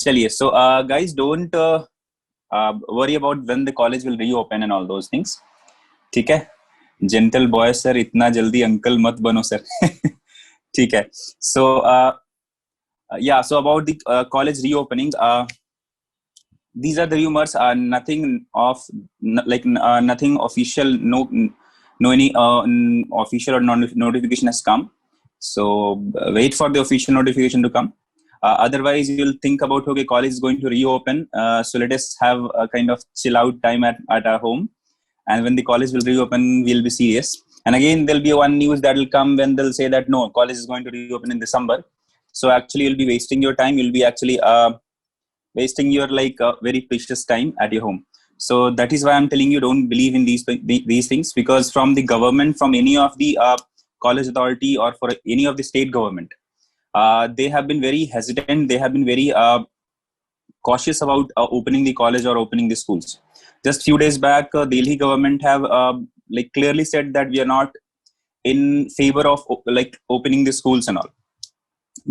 चलिए. So guys, don't worry about when the college will reopen and all those things. ठीक है. Gentle boy sir, इतना जल्दी uncle मत बनो sir. ठीक है. So yeah, so about the college reopening, these are the rumors. Nothing of nothing official. No any official or notification has come. So wait for the official notification to come. Otherwise, you'll think about, okay, college is going to reopen. So let us have a kind of chill out time at our home. And when the college will reopen, we'll be serious. And again, there'll be one news that will come when they'll say that no, college is going to reopen in December. So actually, you'll be wasting your time. You'll be actually wasting your very precious time at your home. So that is why I'm telling you, don't believe in these things, because from the government, from any of the college authority or for any of the state government, they have been very hesitant. They have been very cautious about opening the college or opening the schools. Just few days back, Delhi government have clearly said that we are not in favor of opening the schools and all,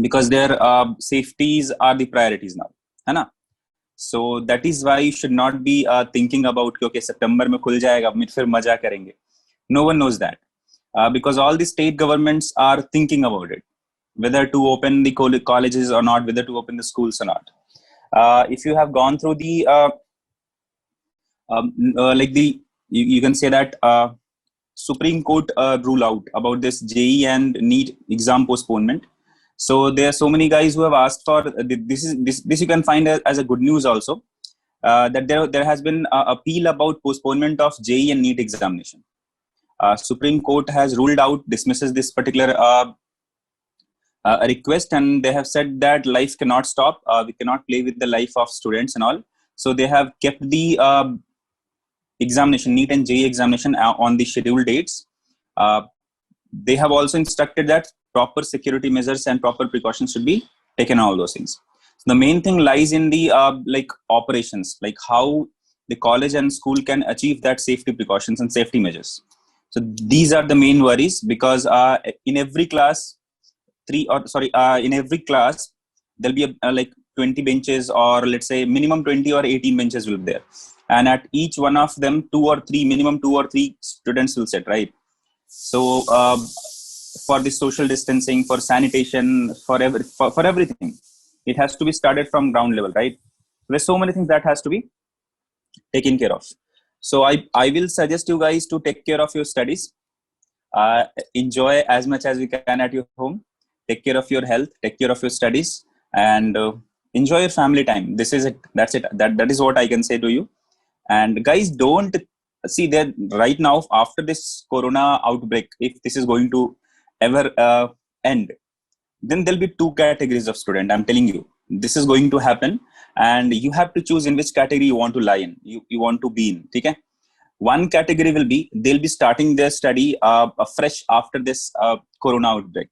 because their safeties are the priorities now, है ना? So that is why you should not be thinking about okay, September में खुल जाएगा, फिर मजा करेंगे. No one knows that, because all the state governments are thinking about it, whether to open the colleges or not, whether to open the schools or not. If you have gone through the you can say that Supreme Court rule out about this JEE and NEET exam postponement. So there are so many guys who have asked for this you can find as a good news also, that there has been appeal about postponement of JEE and NEET examination. Supreme Court has ruled out, dismisses this particular request, and they have said that life cannot stop. We cannot play with the life of students and all. So they have kept the examination, NEET and JEE examination on the scheduled dates. They have also instructed that proper security measures and proper precautions should be taken on all those things. So the main thing lies in the operations, like how the college and school can achieve that safety precautions and safety measures. So these are the main worries, because in every class, in every class there'll be 20 benches, or let's say minimum 20 or 18 benches will be there, and at each one of them minimum two or three students will sit, right? So for the social distancing, for sanitation, for everything, it has to be started from ground level, right? There's so many things that has to be taken care of. So I will suggest you guys to take care of your studies, enjoy as much as you can at your home, take care of your health, take care of your studies, and enjoy your family time. This is it. That's it. That is what I can say to you. And guys, don't see that right now, after this corona outbreak, if this is going to ever end, then there'll be two categories of student. I'm telling you, this is going to happen, and you have to choose in which category you want to lie in, you want to be in. Okay? One category will be, they'll be starting their study fresh after this corona outbreak.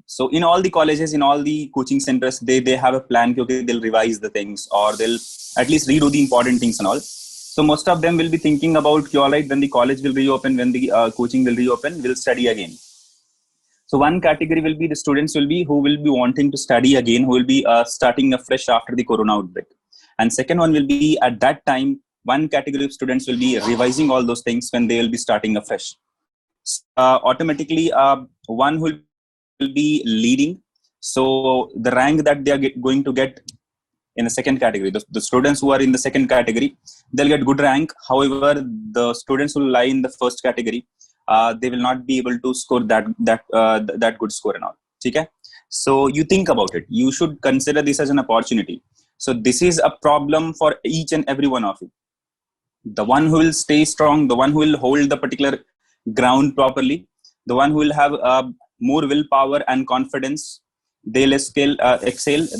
So in all the colleges, in all the coaching centers, they have a plan. Okay, they'll revise the things, or they'll at least redo the important things and all. So most of them will be thinking about, all right, when the college will reopen, when the coaching will reopen, we'll study again. So one category will be the students who will be wanting to study again, who will be starting afresh after the corona outbreak. And second one will be, at that time, one category of students will be revising all those things when they will be starting afresh. Automatically, one will be leading. So the rank that they are going to get in the second category, the students who are in the second category, they'll get good rank. However, the students who lie in the first category, they will not be able to score that good score and all. Okay? So you think about it. You should consider this as an opportunity. So this is a problem for each and every one of you. The one who will stay strong, the one who will hold the particular ground properly, the one who will have more willpower and confidence, they'll excel,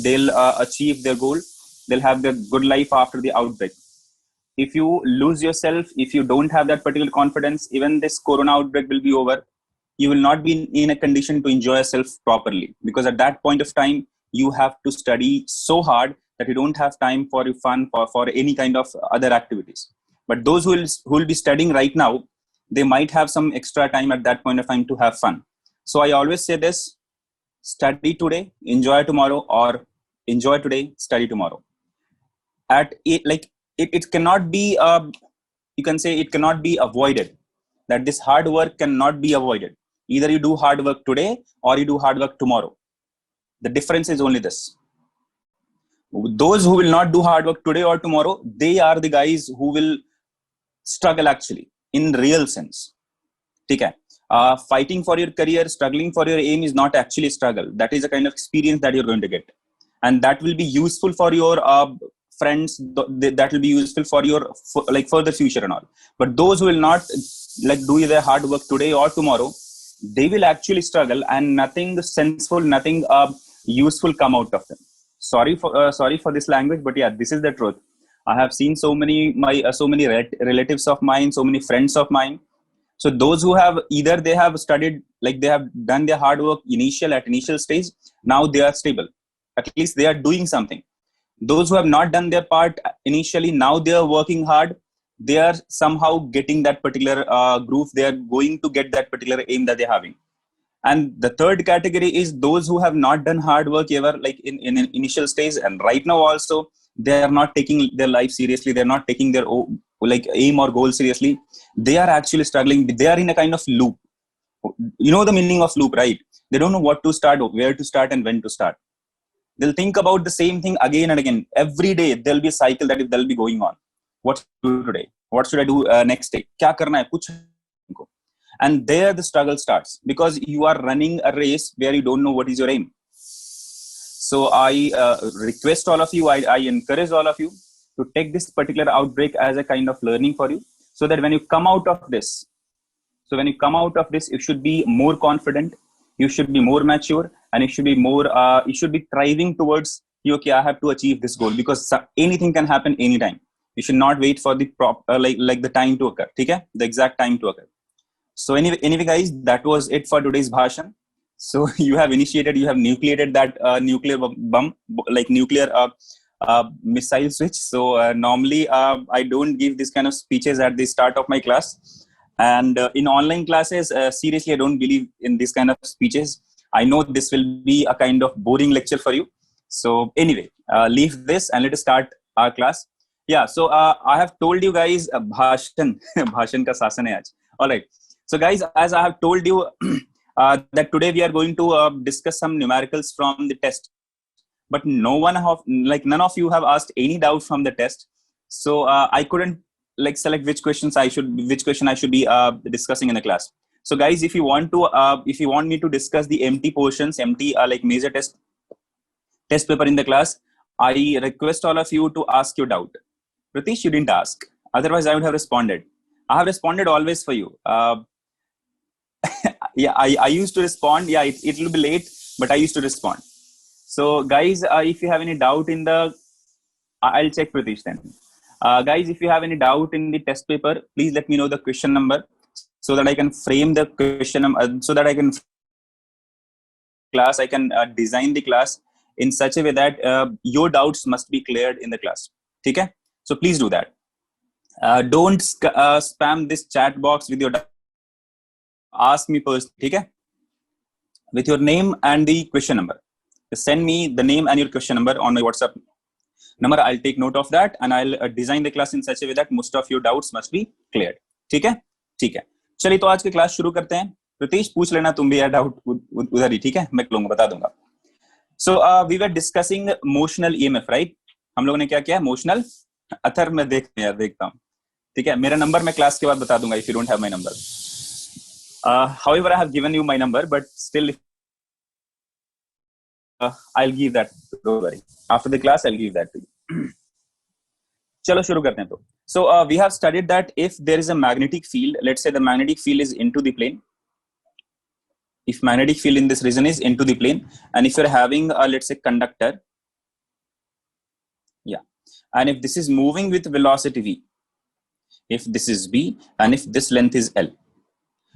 they'll achieve their goal, they'll have their good life after the outbreak. If you lose yourself, if you don't have that particular confidence, even this corona outbreak will be over, you will not be in a condition to enjoy yourself properly, because at that point of time, you have to study so hard that you don't have time for your fun, for any kind of other activities. But those who will be studying right now, they might have some extra time at that point of time to have fun. So I always say this: study today, enjoy tomorrow, or enjoy today, study tomorrow. At it, like it cannot be you can say it cannot be avoided, that this hard work cannot be avoided. Either you do hard work today or you do hard work tomorrow. The difference is only this: those who will not do hard work today or tomorrow, they are the guys who will struggle actually in real sense. Okay. Fighting for your career, struggling for your aim is not actually struggle. That is a kind of experience that you're going to get, and that will be useful for your friends. That will be useful for your like further future and all. But those who will not like do their hard work today or tomorrow, they will actually struggle, and nothing senseful, nothing useful come out of them. Sorry for this language, but yeah, this is the truth. I have seen so many relatives of mine, so many friends of mine. So those who have either they have studied, like they have done their hard work at initial stage, now they are stable. At least they are doing something. Those who have not done their part initially, now they are working hard. They are somehow getting that particular groove. They are going to get that particular aim that they're having. And the third category is those who have not done hard work ever, like in an initial stage, and right now also they are not taking their life seriously. They're not taking their like aim or goal seriously. They are actually struggling. They are in a kind of loop. You know the meaning of loop, right? They don't know what to start, where to start, and when to start. They'll think about the same thing again and again. Every day there'll be a cycle that will be going on. What to do today? What should I do next day? Kya karna hai? Kuch. And there the struggle starts, because you are running a race where you don't know what is your aim. So I request all of you, I encourage all of you to take this particular outbreak as a kind of learning for you, so that when you come out of this, you should be more confident, you should be more mature, and you should be more you should be thriving towards, okay, I have to achieve this goal, because anything can happen anytime. You should not wait for the like the time to occur. Okay, the exact time to occur. So anyway guys, that was it for today's bhashan. So you have nucleated that nuclear bomb, like nuclear missile switch. So normally I don't give this kind of speeches at the start of my class, and in online classes, seriously, I don't believe in this kind of speeches. I know this will be a kind of boring lecture for you. So anyway, leave this and let us start our class. Yeah, so I have told you guys bhashan bhashan ka sasan hai aaj. All right. So guys, as I have told you that today we are going to discuss some numericals from the test, but none of you have asked any doubt from the test. So I couldn't like select which question I should be discussing in the class. So guys, if you want me to discuss the empty portions, like major test paper in the class, I request all of you to ask your doubt. Pratish, you didn't ask. Otherwise, I would have responded. I have responded always for you. Yeah, I used to respond. Yeah, it will be late, but I used to respond. So guys, if you have any doubt in the, I'll check Pratish then. Guys, if you have any doubt in the test paper, please let me know the question number, so that I can frame the question, so that I can design the class in such a way that your doubts must be cleared in the class. Okay? So please do that. Don't spam this chat box with your doubt. Ask me personally, okay? With your name and the question number. Send me the name and your question number on my WhatsApp number. I'll take note of that, and I'll design the class in such a way that most of your doubts must be cleared. ठीक है? चलिए तो आज की class शुरू करते हैं. प्रतीश, पूछ लेना तुम भी यार डाउट उधर ही, ठीक है? मैं लूंगा, बता दूंगा. So we were discussing motional EMF, right? हम लोगों ने क्या किया? Motional. अथर मैं देखता हूँ. ठीक है? मेरा नंबर मैं क्लास के बाद बता दूंगा if you don't have my number. However, I have given you my number, but still, I'll give that. Don't worry. After the class, I'll give that to you. चलो शुरू करते हैं तो. So we have studied that if there is a magnetic field, let's say the magnetic field is into the plane. If magnetic field in this region is into the plane, and if you're having a, let's say, conductor, yeah, and if this is moving with velocity v, if this is b, and if this length is l,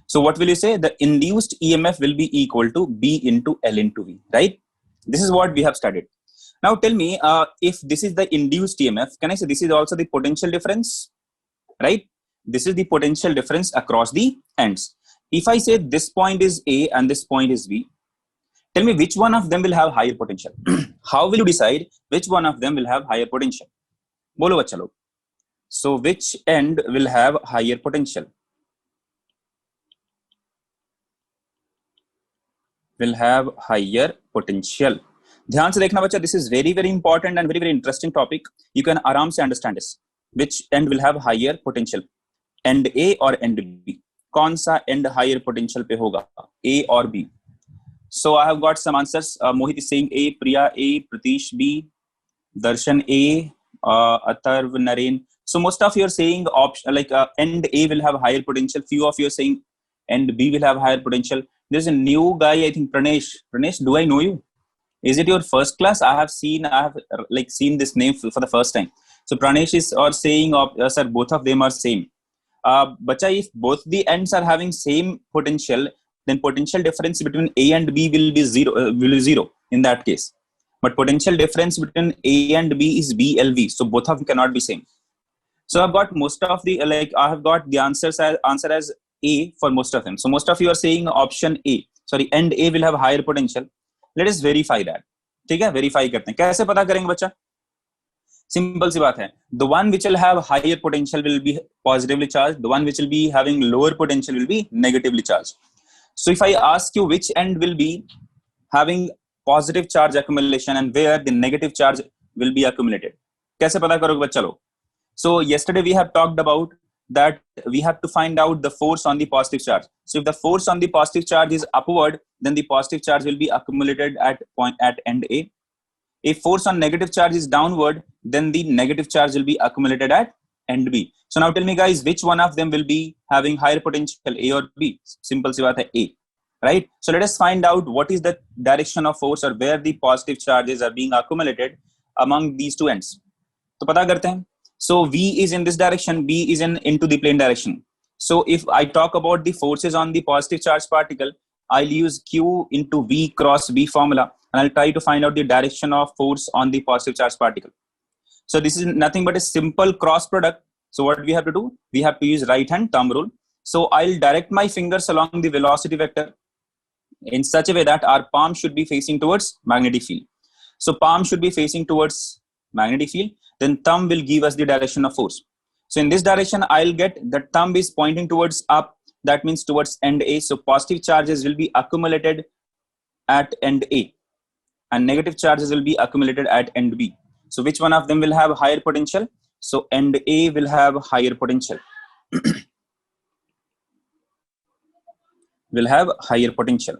so what will you say? The induced EMF will be equal to b into l into v, right? This is what we have studied. Now tell me, if this is the induced EMF, can I say this is also the potential difference, right? This is the potential difference across the ends. If I say this point is A and this point is B, Tell me which one of them will have higher potential. How will you decide which one of them will have higher potential? Bolo bachcha log. So which end will have higher potential? Will have higher potential. ध्यान से देखना बच्चा, this is very very important and very very interesting topic. You can आराम से understand this. Which end will have higher potential? End A or end B? कौन सा end higher potential पे होगा? A or B? So I have got some answers. Mohit is saying A, Priya A, Pratish B, Darshan A, Atharv, Naren. So most of you are saying option like end A will have higher potential. Few of you are saying end B will have higher potential. There's a new guy, I think Pranesh. Pranesh, do I know you? Is it your first class? I have seen this name for the first time. So Pranesh is or saying, sir, both of them are same. Bacha, if both the ends are having same potential, then potential difference between A and B will be zero in that case. But potential difference between A and B is BLV. So both of them cannot be same. So I've got most of the I have got the answer as A for most of them. So most of you are saying option A. Sorry, end A will have higher potential. Let us verify that. ठीक है, verify करते हैं. कैसे पता करेंगे बच्चा? Simple सी बात है. The one which will have higher potential will be positively charged. The one which will be having lower potential will be negatively charged. So if I ask you which end will be having positive charge accumulation and where the negative charge will be accumulated, कैसे पता करोगे बच्चा लोग? So yesterday we have talked about that we have to find out the force on the positive charge. So if the force on the positive charge is upward, then the positive charge will be accumulated at end A. If force on negative charge is downward, then the negative charge will be accumulated at end B. So now tell me guys, which one of them will be having higher potential, A or B? Simple सी बात है A, right? So let us find out what is the direction of force or where the positive charges are being accumulated among these two ends. तो पता करते हैं. So V is in this direction, B is into the plane direction. So if I talk about the forces on the positive charge particle, I'll use Q into V cross B formula, and I'll try to find out the direction of force on the positive charge particle. So this is nothing but a simple cross product. So what we have to do? We have to use right hand thumb rule. So I'll direct my fingers along the velocity vector in such a way that our palm should be facing towards magnetic field. So palm should be facing towards magnetic field. Then thumb will give us the direction of force. So in this direction, I'll get the thumb is pointing towards up. That means towards end A. So positive charges will be accumulated at end A, and negative charges will be accumulated at end B. So which one of them will have higher potential? So end A will have higher potential. Will have higher potential.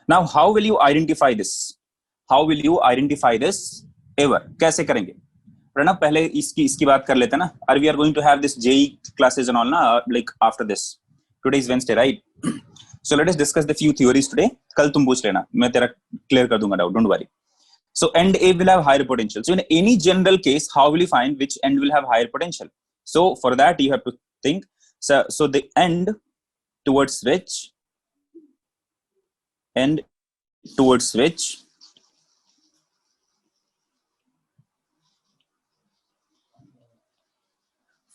Now, how will you identify this? How will you identify this ever? कैसे करेंगे? प्रणव पहले इसकी बात कर लेते हैं ना. Are we are going to have this JEE classes and all ना, like after this. Today is Wednesday, right? So let us discuss the few theories today. कल तुम पूछ लेना, मैं तेरा clear कर दूंगा doubt. Don't worry. So end A will have higher potential. So in any general case, how will you find which end will have higher potential? So for that you have to think. So the end towards which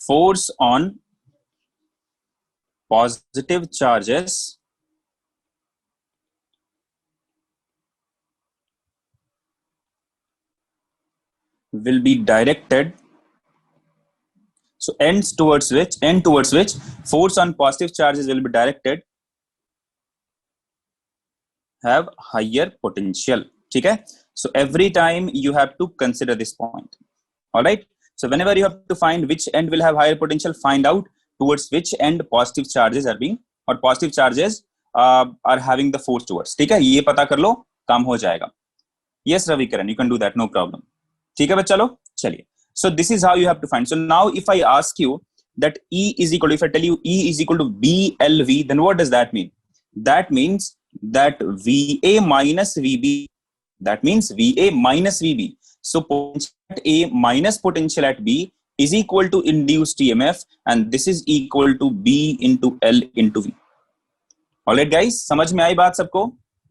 force on positive charges will be directed. So end towards which force on positive charges will be directed have higher potential. ठीक है? So every time you have to consider this point. All right. So whenever you have to find which end will have higher potential, find out towards which end positive charges are being or positive charges are having the force towards. ठीक है? ये पता कर लो, काम हो जाएगा. Yes, Ravi Karan, you can do that, no problem. ठीक है बच्चा लोग, चलिए. So this is how you have to find. So now if I ask you that if I tell you E is equal to BLV, then what does that mean? That means that VA minus VB. That means VA minus VB. So potential at A minus potential at B is equal to induced EMF, and this is equal to B into L into V. Alright guys, समझ में आई बात सबको?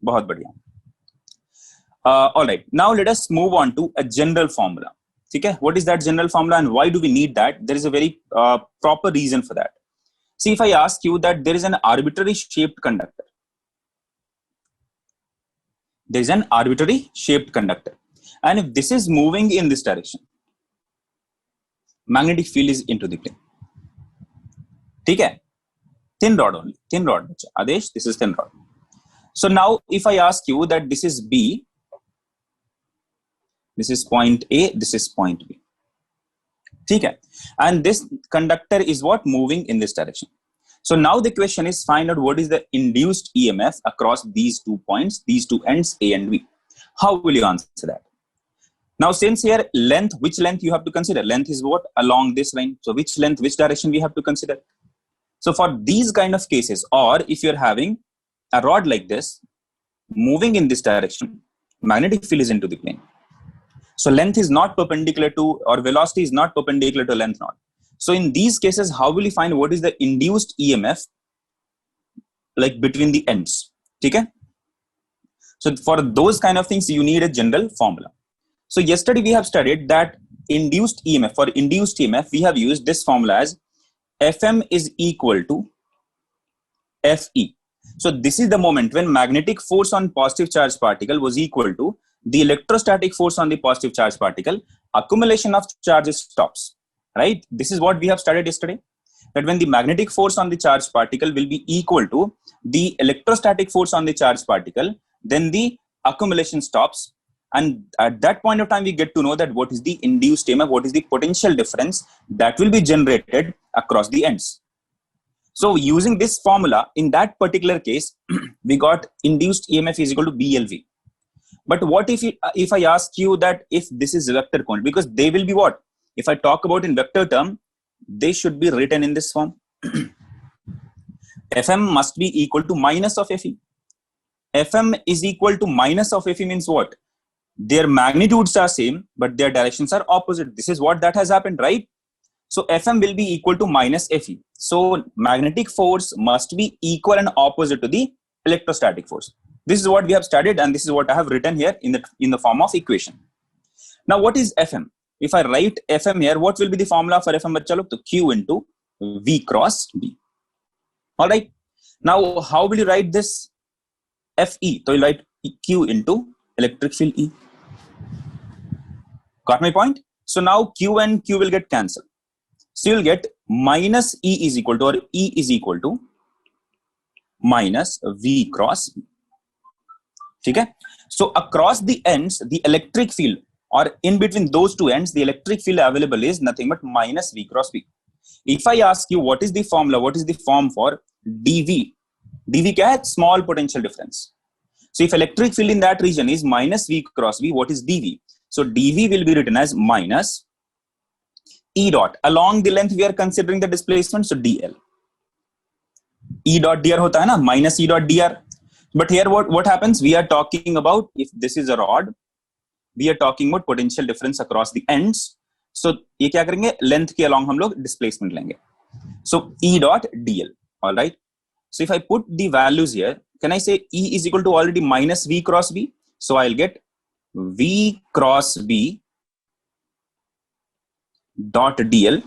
बहुत बढ़िया. Alright, now let us move on to a general formula. ठीक है? What is that general formula and why do we need that? There is a very proper reason for that. See, if I ask you that there is an arbitrary shaped conductor, there is an arbitrary shaped conductor, and if this is moving in this direction, magnetic field is into the plane. ठीक है? Thin rod only, thin rod. Adesh, this is thin rod. So now if I ask you that this is B, this is point A, this is point B. ठीक है? And this conductor is what? Moving in this direction. So now the question is, find out what is the induced EMF across these 2 points, these 2 ends A and B. How will you answer that? Now since here length, which length you have to consider? Length is what? Along this line. So which length, which direction we have to consider? So for these kind of cases, or if you're having a rod like this moving in this direction, magnetic field is into the plane. So length is not perpendicular to, or velocity is not perpendicular to length not. So in these cases, how will you find what is the induced EMF like between the ends? Okay? So for those kind of things, you need a general formula. So yesterday we have studied that induced EMF, for induced EMF, we have used this formula as Fm is equal to Fe. So this is the moment when magnetic force on positive charge particle was equal to the electrostatic force on the positive charge particle. Accumulation of charges stops. Right? This is what we have studied yesterday. That when the magnetic force on the charged particle will be equal to the electrostatic force on the charged particle, then the accumulation stops. And at that point of time, we get to know that what is the induced EMF, what is the potential difference that will be generated across the ends. So using this formula, in that particular case, we got induced EMF is equal to BLV. But what if I ask you that if this is vector quantity, because they will be what? If I talk about in vector term, they should be written in this form. Fm must be equal to minus of Fe. Fm is equal to minus of Fe means what? Their magnitudes are same, but their directions are opposite. This is what that has happened, right? So Fm will be equal to minus Fe. So magnetic force must be equal and opposite to the electrostatic force. This is what we have studied, and this is what I have written here in the form of equation. Now, what is Fm? If I write Fm here, what will be the formula for Fm? Bachcha log? So Q into V cross B. All right. Now, how will you write this Fe? So you write Q into electric field E. Got my point? So now Q and Q will get cancelled. So you'll get minus E is equal to, or E is equal to minus V cross B. Okay? So across the ends, the electric field, or in between those 2 ends, the electric field available is nothing but minus V cross B. If I ask you what is the formula, what is the form for dV? dV क्या है? Small potential difference. So if electric field in that region is minus V cross B, what is dV? So dV will be written as minus E dot. Along the length we are considering the displacement, so dl. E dot dr होता है ना, minus E dot dr. But here what happens? We are talking about, if this is a rod, we are talking about potential difference across the ends. So ये क्या करेंगे? Length के along हम लोग displacement लेंगे. So E dot dl. All right. So if I put the values here, can I say E is equal to already minus V cross B? So I'll get V cross B dot dl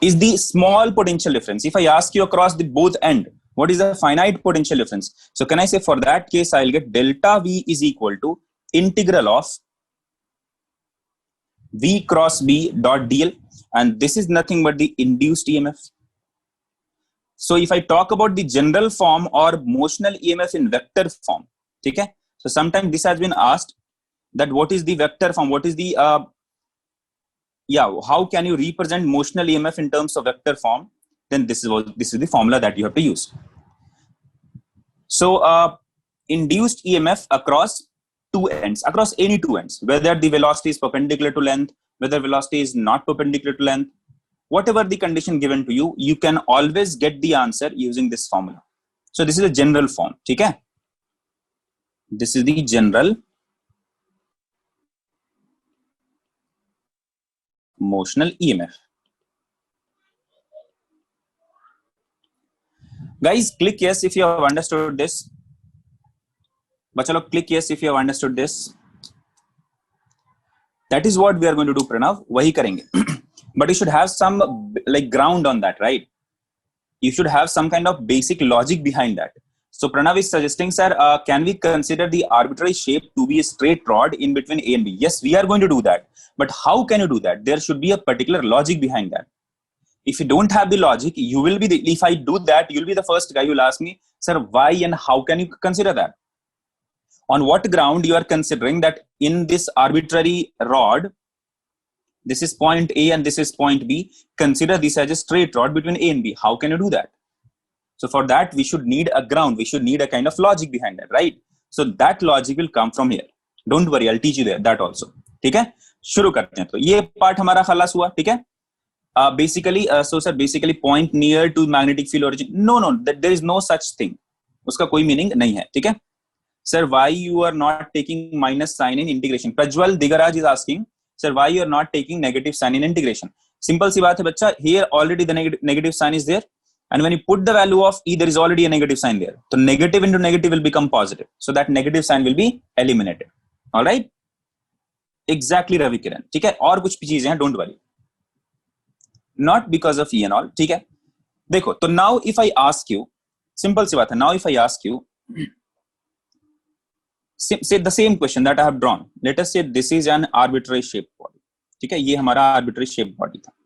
is the small potential difference. If I ask you across the both end, what is the finite potential difference? So can I say for that case, I'll get delta V is equal to integral of V cross B dot dl, and this is nothing but the induced EMF. So if I talk about the general form or motional EMF in vector form, okay? So sometimes this has been asked that what is the vector form? What is the how can you represent motional EMF in terms of vector form? Then this is the formula that you have to use. So induced EMF across 2 ends, across any 2 ends, whether the velocity is perpendicular to length, whether velocity is not perpendicular to length, whatever the condition given to you, you can always get the answer using this formula. So this is a general form. Okay? This is the general motional EMF. Guys, click yes if you have understood this. Bachalo, click yes if you have understood this. That is what we are going to do, Pranav. Wahi karenge. But you should have some like ground on that, right? You should have some kind of basic logic behind that. So Pranav is suggesting, sir, can we consider the arbitrary shape to be a straight rod in between A and B? Yes, we are going to do that. But how can you do that? There should be a particular logic behind that. If you don't have the logic, you will be if I do that, you'll be the first guy who will ask me, sir, why and how can you consider that? On what ground you are considering that in this arbitrary rod, this is point A and this is point B, consider this as a straight rod between A and B? How can you do that? So for that, we should need a ground. We should need a kind of logic behind that, right? So that logic will come from here. Don't worry, I'll teach you that also. ठीक है, शुरू करते हैं. तो ये part हमारा खलास हुआ, ठीक है? Basically, so sir, basically point near to magnetic field origin. No, there is no such thing. उसका कोई मीनिंग नहीं है, ठीक है? Sir, why you are not taking minus sign in integration? Prajwal Digaraj is asking, sir, why you are not taking negative sign in integration? Simple सी बात है बच्चा. Here already the negative sign is there. And when you put the value of E, there is already a negative sign there. So negative into negative will become positive. So that negative sign will be eliminated. All right? Exactly, Ravi Kiran. ठीक है? और कुछ भी चीजें हैं, don't worry. Not because of E and all. ठीक है? देखो, तो now if I ask you, simple सी बात है. Now if I ask you, say the same question that I have drawn. Let us say this is an arbitrary shaped body. ठीक है? ये हमारा arbitrary shaped body था.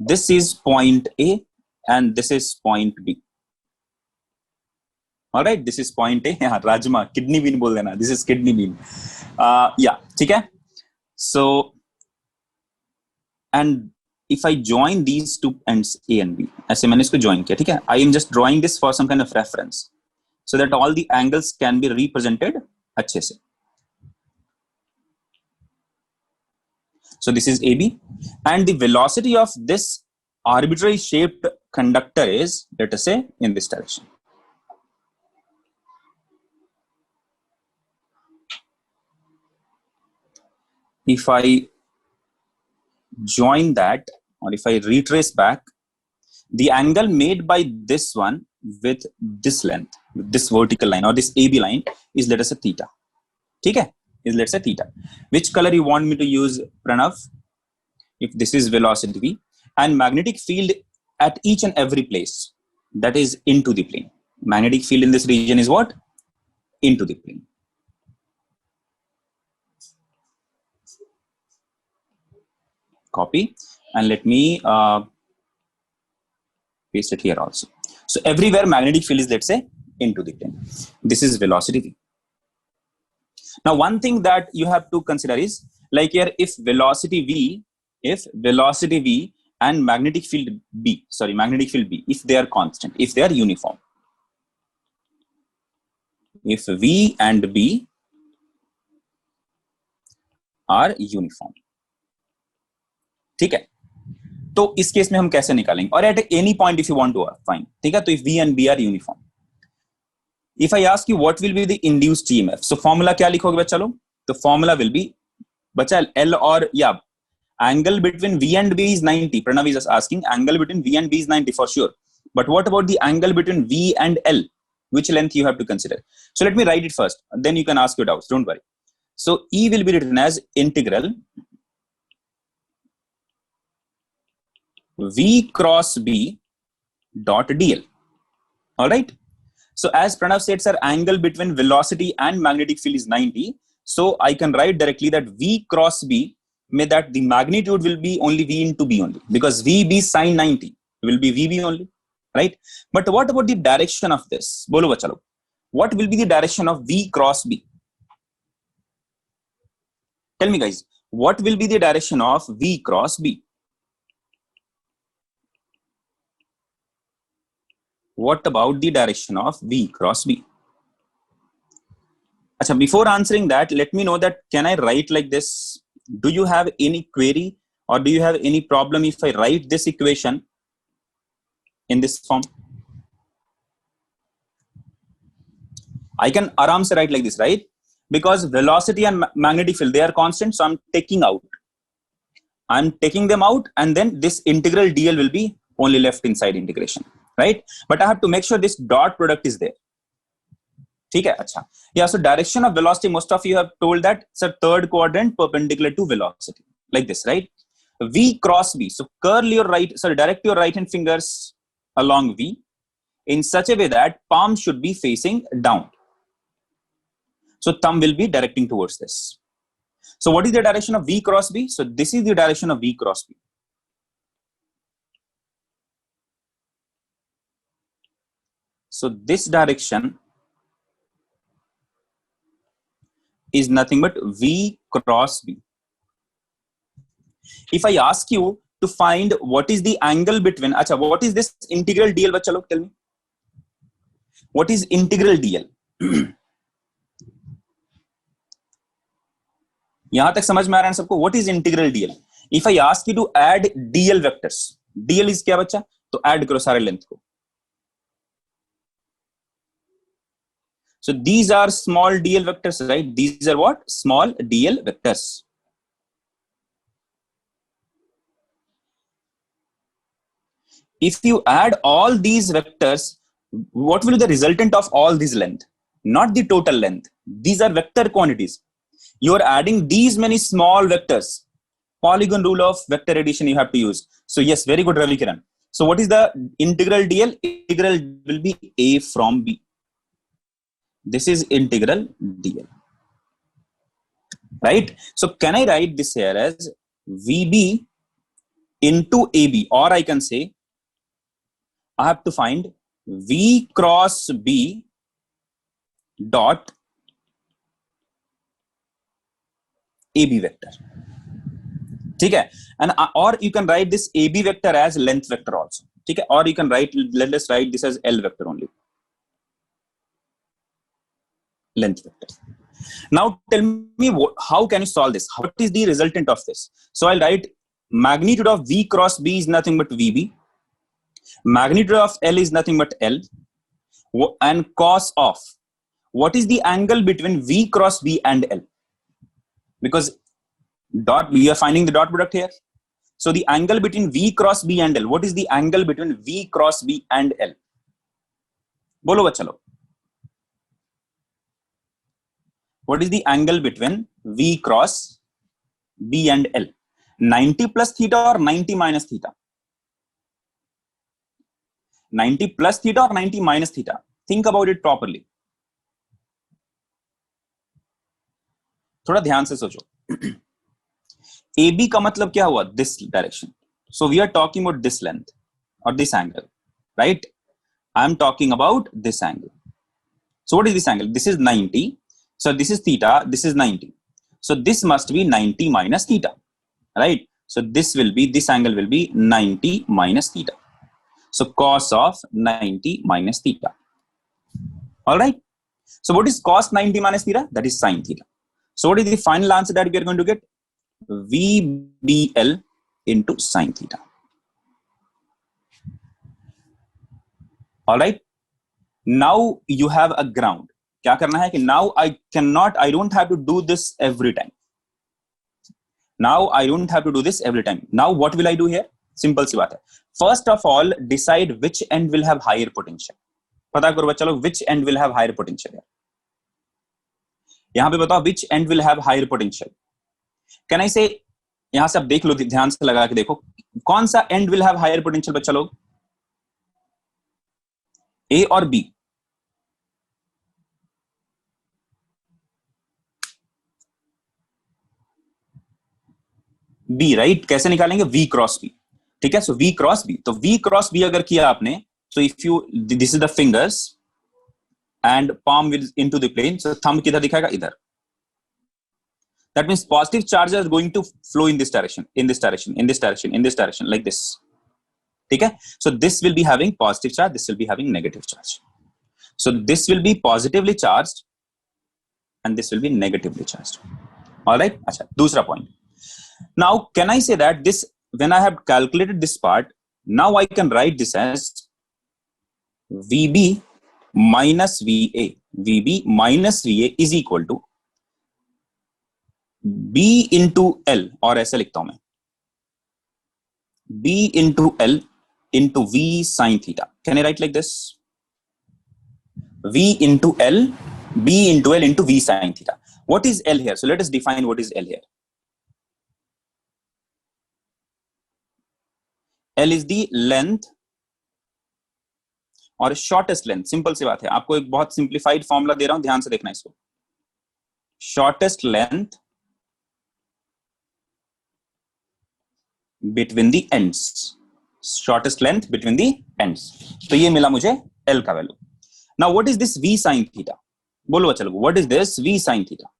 This is point A and this is point B. All right, this is point A. Yeah, Rajma, kidney bean बोल देना. This is kidney bean. Yeah, ठीक है. So, and if I join these two ends A and B, ऐसे मैंने इसको join किया, ठीक है? I am just drawing this for some kind of reference, so that all the angles can be represented अच्छे से. So this is AB, and the velocity of this arbitrary shaped conductor is, let us say, in this direction. If I join that, or if I retrace back, the angle made by this one with this length, with this vertical line or this AB line is, let us say, theta. ठीक है? Is, let's say, theta. Which color you want me to use, Pranav? If this is velocity V and magnetic field at each and every place, that is into the plane. Magnetic field in this region is what? Into the plane. Copy and let me paste it here also. So everywhere magnetic field is, let's say, into the plane. This is velocity V. Now, one thing that you have to consider is, like here, if velocity V and magnetic field B, if they are constant, if they are uniform, if V and B are uniform, ठीक है? तो इस case में हम कैसे निकालेंगे? और at any point if you want to find, ठीक है? तो if V and B are uniform, if I ask you what will be the induced EMF, so formula क्या लिखोगे बच्चा लोग? तो formula will be, बच्चा L और या angle between V and B is 90. Pranav is asking, angle between V and B is 90 for sure. But what about the angle between V and L? Which length you have to consider? So let me write it first. Then you can ask your doubts. Don't worry. So E will be written as integral V cross B dot dl. All right. So as Pranav said, sir, angle between velocity and magnetic field is 90. So I can write directly that V cross B, may that the magnitude will be only V into B only, because VB sin 90 will be VB only, right? But what about the direction of this? Bolo bachalo. What will be the direction of V cross B? Tell me, guys, what will be the direction of V cross B? What about the direction of V cross B? Achha, before answering that, let me know that, can I write like this? Do you have any query or do you have any problem if I write this equation in this form? I can aram se write like this, right? Because velocity and magnetic field, they are constant. So I'm taking them out, and then this integral dl will be only left inside integration, right? But I have to make sure this dot product is there. ठीक है, अच्छा. Yeah, so direction of velocity, most of you have told that it's a third quadrant perpendicular to velocity, like this, right? V cross B. So direct your right hand fingers along V. in such a way that palm should be facing down. So thumb will be directing towards this. So what is the direction of V cross B? So this is the direction of V cross B. So this direction is nothing but V cross B. If I ask you to find what is the angle between, acha, what is this integral DL? Bachcha log, tell me. What is integral DL? यहां तक समझ में आ रहा है सबको? What is integral DL? If I ask you to add DL vectors, DL is क्या बच्चा? तो add करो सारे लेंथ को. So these are small DL vectors, right? These are what? Small DL vectors. If you add all these vectors, what will be the resultant of all this length? Not the total length. These are vector quantities. You are adding these many small vectors. Polygon rule of vector addition you have to use. So yes, very good, Ravi Kiran. So what is the integral DL? Integral will be A from B. This is integral DL. Right? So can I write this here as VB into AB? Or I can say, I have to find V cross B dot AB vector. Okay? And or you can write this AB vector as length vector also. Okay? Or you can write, let us write this as L vector only. Length vector. Now tell me, how can you solve this? What is the resultant of this? So I'll write magnitude of V cross B is nothing but VB. Magnitude of L is nothing but L. And cos of, what is the angle between V cross B and L? Because dot, we are finding the dot product here. So the angle between V cross B and L, what is the angle between V cross B and L? Bolo bachcha log. What is the angle between V cross B and L? 90 plus theta or 90 minus theta? 90 plus theta or 90 minus theta? Think about it properly. थोड़ा ध्यान से सोचो. AB का मतलब क्या हुआ? This direction. So we are talking about this length or this angle, right? I am talking about this angle. So what is this angle? This is 90. So this is theta. This is 90. So this must be 90 minus theta, right? So this will be, this angle will be 90 minus theta. So cos of 90 minus theta. All right. So what is cos 90 minus theta? That is sin theta. So what is the final answer that we are going to get? VBL into sin theta. All right. Now you have a ground. क्या करना है कि now I don't have to do this every time. Now I don't have to do this every time. Now what will I do here? Simple सी बात है. First of all, decide which end will have higher potential. पता करो बच्चा लोग, which end will have higher potential है. यहाँ पे बताओ which end will have higher potential. Can I say, यहां से आप देख लो, ध्यान से लगा के देखो, कौन सा end will have higher potential बच्चा लोग? A और B? B, right? कैसे निकालेंगे? V cross B. ठीक है? So V cross B. तो V cross B अगर किया आपने, so if you, this is the fingers and palm will into the plane. So thumb किधर दिखाएगा? इधर. That means positive charges are going to flow in this direction, in this direction, in this direction, in this direction, like this. Okay? So this will be having positive charge, this will be having negative charge. So this will be positively charged and this will be negatively charged. All right? Achha, दूसरा point. Now, can I say that this, when I have calculated this part, now I can write this as VB minus VA. VB minus VA is equal to B into L, और ऐसे लिखता हूं मैं, B into L into V sin theta. Can I write like this? V into L, B into L into V sin theta. What is L here? So let us define what is L here. L is the length और shortest length, simple सी बात है, आपको एक बहुत simplified formula दे रहा हूं, ध्यान से देखना इसको। Shortest length between the ends, shortest length between the ends, तो ये मिला मुझे एल का value. Now what is this V sine theta, बोलो बच्चा लोग, what is this V sine theta?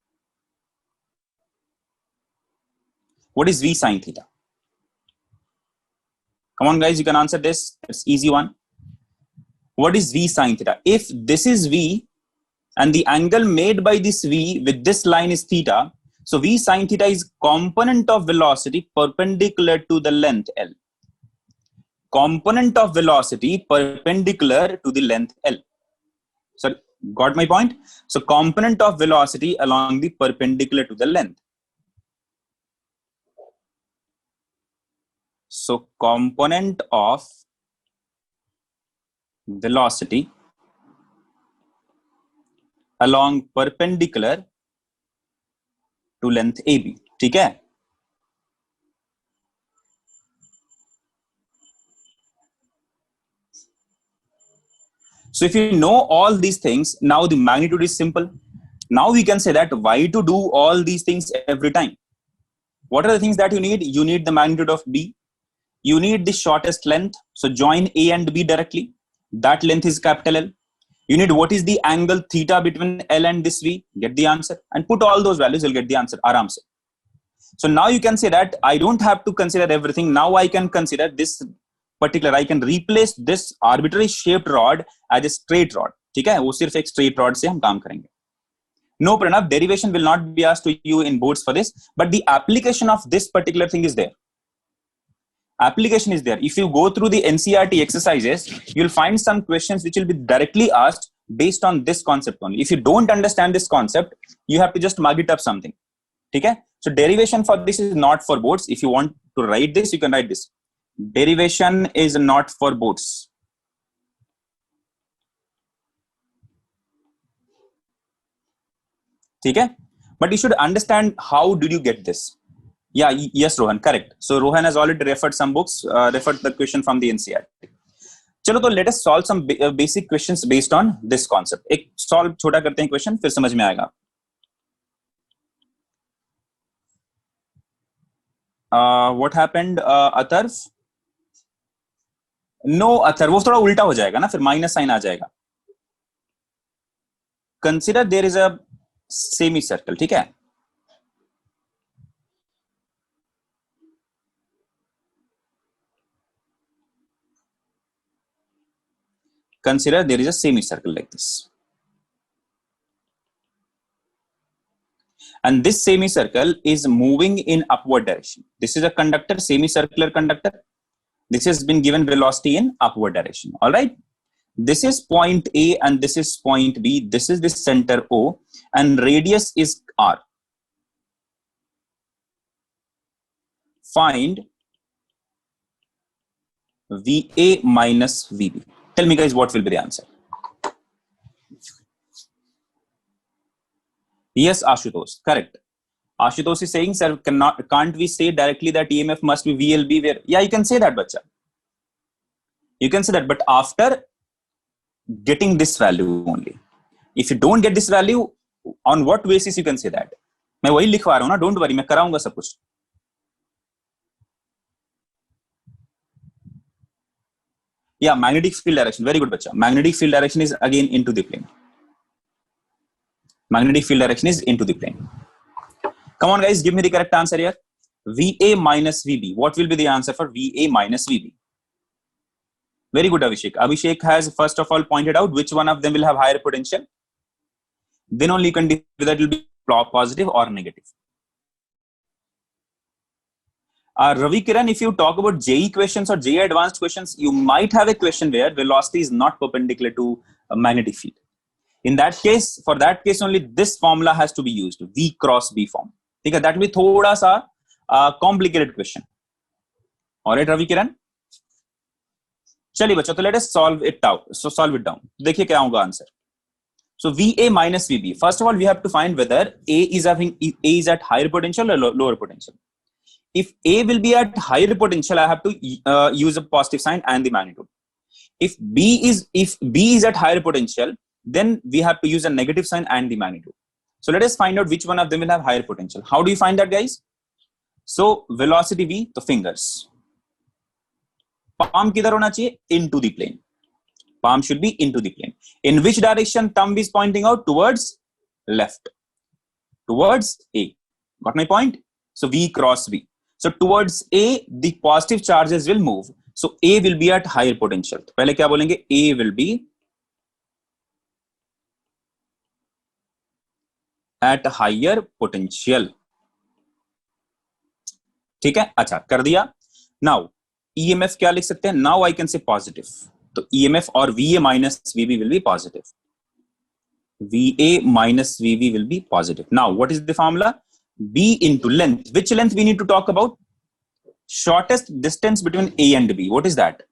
What is V sine theta? Come on guys, you can answer this, it's easy one. What is V sin theta? If this is V and the angle made by this V with this line is theta, so V sin theta is component of velocity perpendicular to the length L. Component of velocity perpendicular to the length L. So got my point? So component of velocity along the perpendicular to the length. So component of velocity along perpendicular to length AB, ठीक है? So if you know all these things, now the magnitude is simple. Now we can say that why to do all these things every time? What are the things that you need? You need the magnitude of B. You need the shortest length. So join A and B directly. That length is capital L. You need what is the angle theta between L and this V. Get the answer and put all those values. You'll get the answer. Aram se. So now you can say that I don't have to consider everything. Now I can consider this particular. I can replace this arbitrary shaped rod as a straight rod. ठीक है? वो सिर्फ एक straight rod से हम काम करेंगे. No, Pranav, derivation will not be asked to you in boards for this, but the application of this particular thing is there. Application is there. If you go through the NCERT exercises, you'll find some questions which will be directly asked based on this concept only. If you don't understand this concept, you have to just mug it up something. Okay? So derivation for this is not for boards. If you want to write this, you can write this. Derivation is not for boards. Okay? But you should understand how did you get this. Yeah, yes, Rohan, correct. So Rohan has already referred some books, referred the question from the NCERT. चलो तो let us solve some basic questions based on this concept. एक solve छोटा करते हैं question, फिर समझ में आएगा. What happened, अतर्फ? No, अतर्फ वो थोड़ा उल्टा हो जाएगा ना, फिर माइनस साइन आ जाएगा. Consider there is a semicircle, ठीक है? Consider there is a semicircle like this. And this semicircle is moving in upward direction. This is a conductor, semicircular conductor. This has been given velocity in upward direction. All right. This is point A and this is point B. This is the center O and radius is R. Find VA minus VB. Tell me guys, what will be the answer? Yes, Ashutosh, correct. Ashutosh is saying, sir, can't we say directly that EMF must be VLB? Where, yeah, you can say that, bacha. You can say that, but after getting this value only. If you don't get this value, on what basis you can say that? मैं वही लिखवा रहा हूँ ना, don't worry, मैं कराऊंगा सब कुछ. Yeah, magnetic field direction. Very good, bacha. Magnetic field direction is again into the plane. Magnetic field direction is into the plane. Come on, guys, give me the correct answer here. VA minus VB. What will be the answer for VA minus VB? Very good, Abhishek. Abhishek has first of all pointed out which one of them will have higher potential. Then only you can decide whether it will be positive or negative. Ravi Kiran, if you talk about JE questions or JE advanced questions, you might have a question where velocity is not perpendicular to a magnetic field. In that case, for that case only, this formula has to be used, V cross B form. Okay, that will be thoda sa complicated question. All right, Ravi Kiran. चलिए बच्चों, तो let us solve it out. So solve it down. देखिए क्या होगा answer. So VA minus VB. First of all, we have to find whether A is at higher potential or lower potential. If A will be at higher potential, I have to use a positive sign and the magnitude. If B is at higher potential, then we have to use a negative sign and the magnitude. So let us find out which one of them will have higher potential. How do you find that, guys? So velocity V, the fingers. Palm किधर होना चाहिए? Into the plane. Palm should be into the plane. In which direction thumb is pointing out? Towards left. Towards A. Got my point? So V cross V. So towards A, the positive charges will move. So A will be at higher potential. पहले क्या बोलेंगे? A will be at higher potential. ठीक है, अच्छा कर दिया. Now EMF क्या लिख सकते हैं? Now I can say positive. तो EMF और VA minus VB will be positive. VA minus VB will be positive. Now what is the formula? B into length. Which length we need to talk about? Shortest distance between A and B. What is that?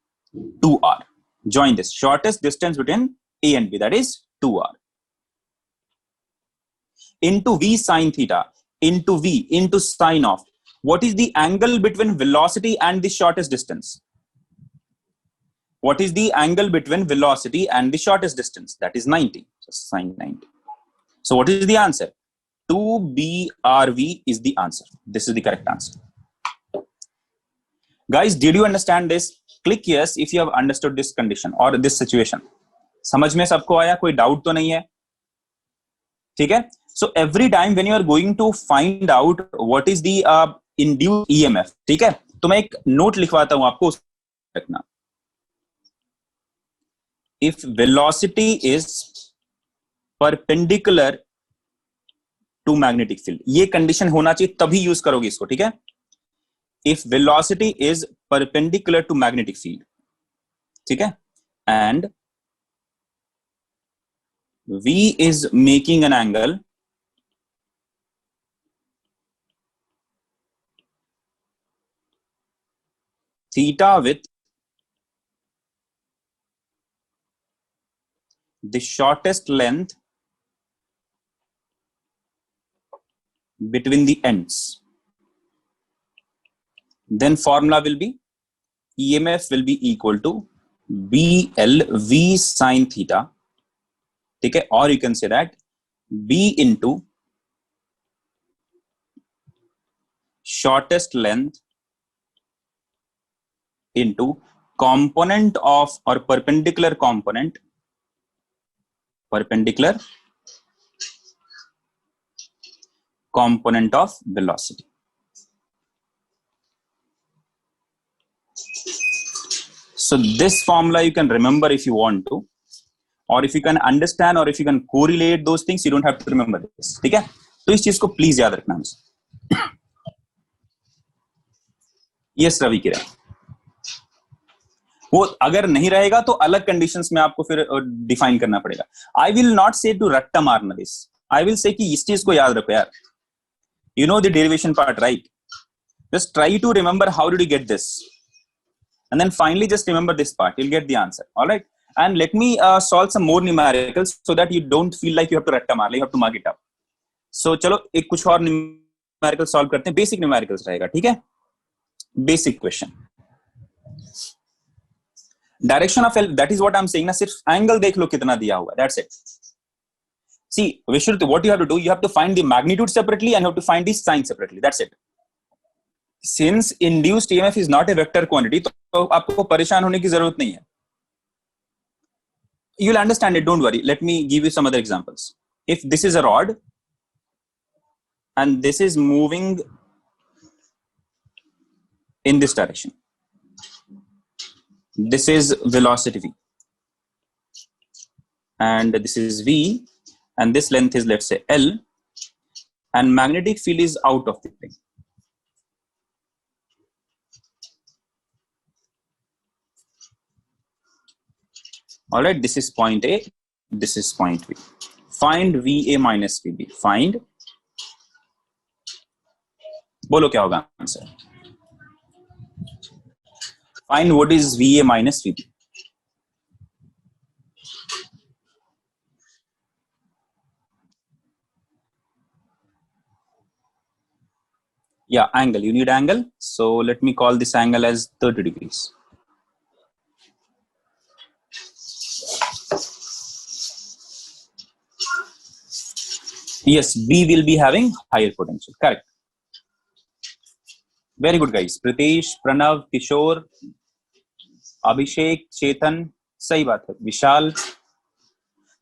2R. Join this. Shortest distance between A and B. That is 2R. Into V sine theta. Into V. Into sine of. What is the angle between velocity and the shortest distance? What is the angle between velocity and the shortest distance? That is 90. So sine 90. So what is the answer? 2BRV is the answer. This is the correct answer. Guys, did you understand this? Click yes if you have understood this condition or this situation. समझ में सबको आया? कोई doubt तो नहीं है? ठीक है? So every time when you are going to find out what is the induced EMF, ठीक है? तो मैं एक नोट लिखवाता हूं आपको, रखना. If velocity is perpendicular to magnetic field, ये कंडीशन होना चाहिए, तभी यूज करोगे इसको, ठीक है? If velocity is perpendicular to magnetic field, ठीक है, and V is making an angle theta with the shortest length between the ends, then formula will be EMF will be equal to BLV sine theta, ठीक है, or you can say that B into shortest length into component of or perpendicular component, of velocity. So this formula you can remember if you want to, or if you can understand, or if you can correlate those things, you don't have to remember this. ठीक है? तो इस चीज को please याद रखना. Yes Ravi किरण, वो अगर नहीं रहेगा तो अलग कंडीशंस में आपको फिर डिफाइन करना पड़ेगा. आई विल नॉट से टू रट्टा मारना दिस. आई विल से कि इस चीज को याद रखो यार. You know the derivation part, right? Just try to remember how did you get this, and then finally just remember this part. You'll get the answer. All right, and let me solve some more numericals so that you don't feel like you have to ratta marla, you have to mug it up. So चलो एक कुछ और numerical solve करते हैं. Basic numericals रहेगा, ठीक है? Basic question. Direction of L, that is what I am saying ना. सिर्फ एंगल देख लो कितना दिया हुआ है, that's it. See, Vishnu, what you have to do, you have to find the magnitude separately and you have to find the sign separately. That's it. Since induced EMF is not a vector quantity, तो आपको परेशान होने की जरूरत नहीं है. You'll understand it, don't worry. Let me give you some other examples. If this is a rod and this is moving in this direction, this is velocity V and this is V and this length is, let's say, L, and magnetic field is out of the plane. All right, this is point A, this is point B. Find VA minus VB. Find, बोलो क्या होगा answer? Find what is VA minus VB. Yeah, angle. You need angle. So let me call this angle as 30 degrees. Yes, B will be having higher potential. Correct. Very good, guys. Pritesh, Pranav, Kishore, Abhishek, Chetan. सही बात है. Vishal.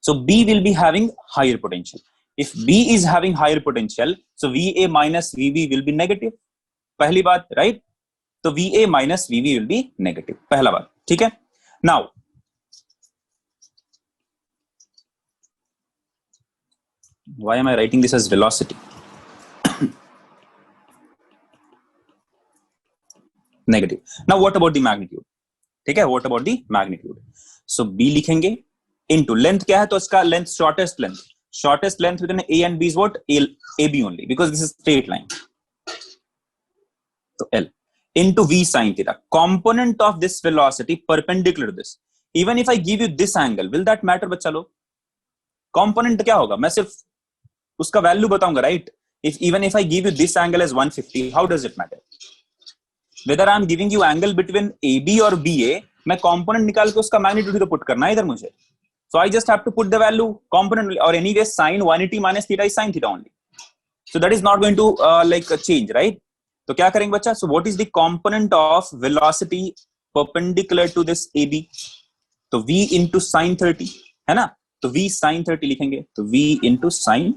So B will be having higher potential. If B is having higher potential, so VA minus VB will be negative. पहली बात, right? तो VA minus VB will be negative. पहला बात, ठीक है? Now, why am I writing this as velocity? Negative. Now, what about the magnitude? ठीक है? What about the magnitude? So B लिखेंगे into length क्या है? तो इसका length shortest length. Shortest length within A and B is what? AB only, because this is straight line. So L into V sin theta. Component of this velocity perpendicular to this. Even if I give you this angle, will that matter बच्चा लोग? Component क्या होगा? मैं सिर्फ उसका value बताऊंगा, right? Even if I give you this angle as 150, how does it matter? Whether I am giving you angle between AB or BA, मैं component निकाल के उसका magnitude तो put करना है इधर मुझे. So I just have to put the value component, or anyway sin 180 minus theta is sin theta only. So that is not going to change, right? तो क्या करेंगे बच्चा? So what is the component of velocity perpendicular to this AB? तो V into sin 30 है ना? तो V sin 30 लिखेंगे. तो V into sin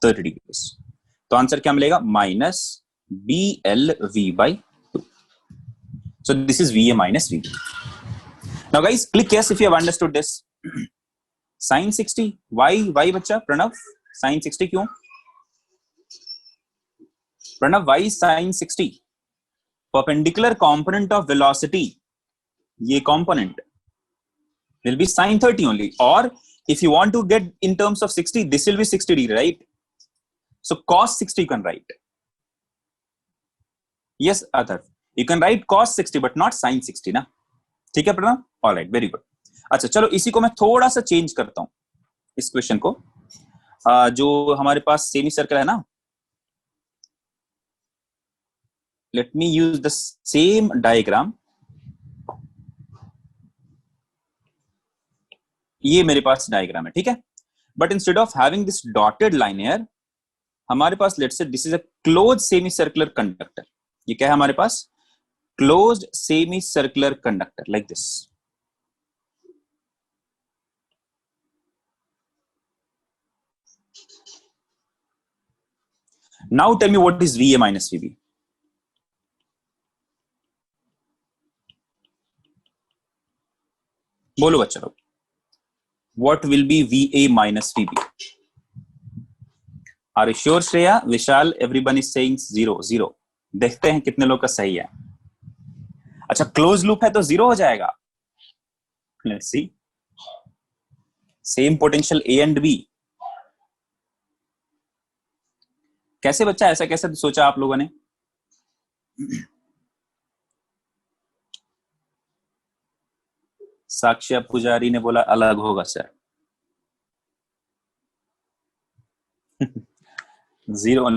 30 degrees. तो आंसर क्या मिलेगा? Minus BLV by 2. So this is VA minus VB. Now guys, click yes if you have understood this. Sin 60. Why बच्चा? प्रणव, sin 60 क्यों? Pranav, why sin 60? Perpendicular component of velocity, ये component will be sin 30 only. Or if you want to get in terms of 60, this will be 60 degree, right? So cos 60 you can write. Yes, Adar. You can write cos 60 but not sin 60 ना. ठीक है Pranav? All right, very good. अच्छा चलो इसी को मैं थोड़ा सा चेंज करता हूं, इस क्वेश्चन को. जो हमारे पास सेमी सर्कल है ना, let me use the same diagram. ये मेरे पास डायग्राम है, ठीक है? But instead of having this dotted line here, हमारे पास let's say this is a closed semicircular conductor. ये क्या है हमारे पास? Closed semicircular conductor like this. Now tell me what is VA minus VB. बोलो बच्चा लोग. What will be VA minus VB? Are you sure, Shreya? Vishal, everyone is saying 0, 0. देखते हैं कितने लोग का सही है. अच्छा, क्लोज लूप है तो 0 हो जाएगा. Let's see. Same potential A and B. कैसे बच्चा, ऐसा कैसे सोचा आप लोगों ने? साक्ष्या पुजारी ने बोला अलग होगा sir. 0.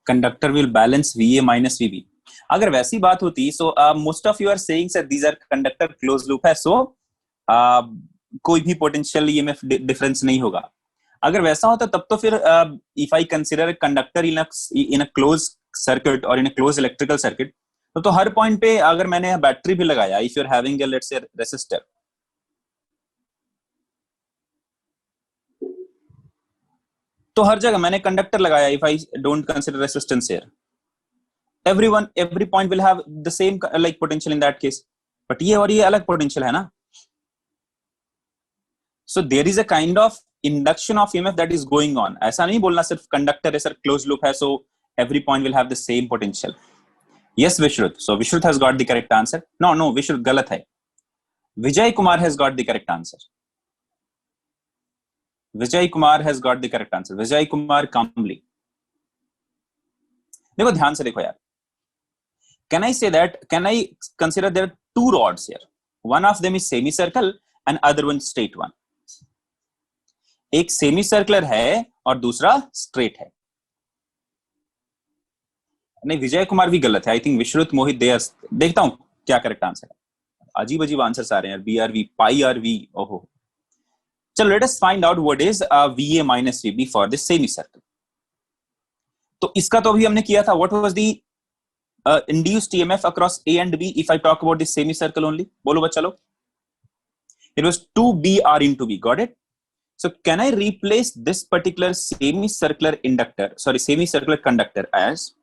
Conductor will balance VA minus VB. अगर वैसी बात होती, so most of you are saying sir these are conductor close loop है, सो कोई भी पोटेंशियल EMF डिफरेंस नहीं होगा. अगर वैसा होता तब तो फिर if I consider conductor in a close circuit और in a close electrical circuit, तो हर पॉइंट पे अगर मैंने बैटरी भी लगाया, if you are having a let's say resistor, तो हर जगह मैंने कंडक्टर लगाया. If I don't consider resistance here, every point will have the same like potential in that case. But ये और ये अलग potential है ना. So there is a kind of induction of EMF that is going on. ऐसा नहीं बोलना सिर्फ कंडक्टर है सर, क्लोज लूप है, so every point will have the same potential. Yes, Vishrut. So Vishrut has got the correct answer. No, Vishrut गलत है. Vijay Kumar has got the correct answer. Vijay Kumar has got the correct answer. Vijay Kumar Kambli. देखो ध्यान से देखो यार. Can I say that? Can I consider there are two rods here? One of them is semicircle and other one straight one. एक semicircular है और दूसरा straight है. नहीं, विजय कुमार भी गलत है. आई थिंक विश्रुत, मोहित, देखता हूं क्या करेक्ट आंसर है. अजीब अजीब आंसर्स आ रहे हैं यार. BRV, pi RV. ओहो. चलो, let us find out what is VA minus VB for this semicircle. तो इसका तो अभी हमने किया था. What was the induced EMF across A and B if I talk about this semicircle only? बोलो बच्चा लोग. It was 2BR into V. Got it? So can I replace this particular semicircular conductor as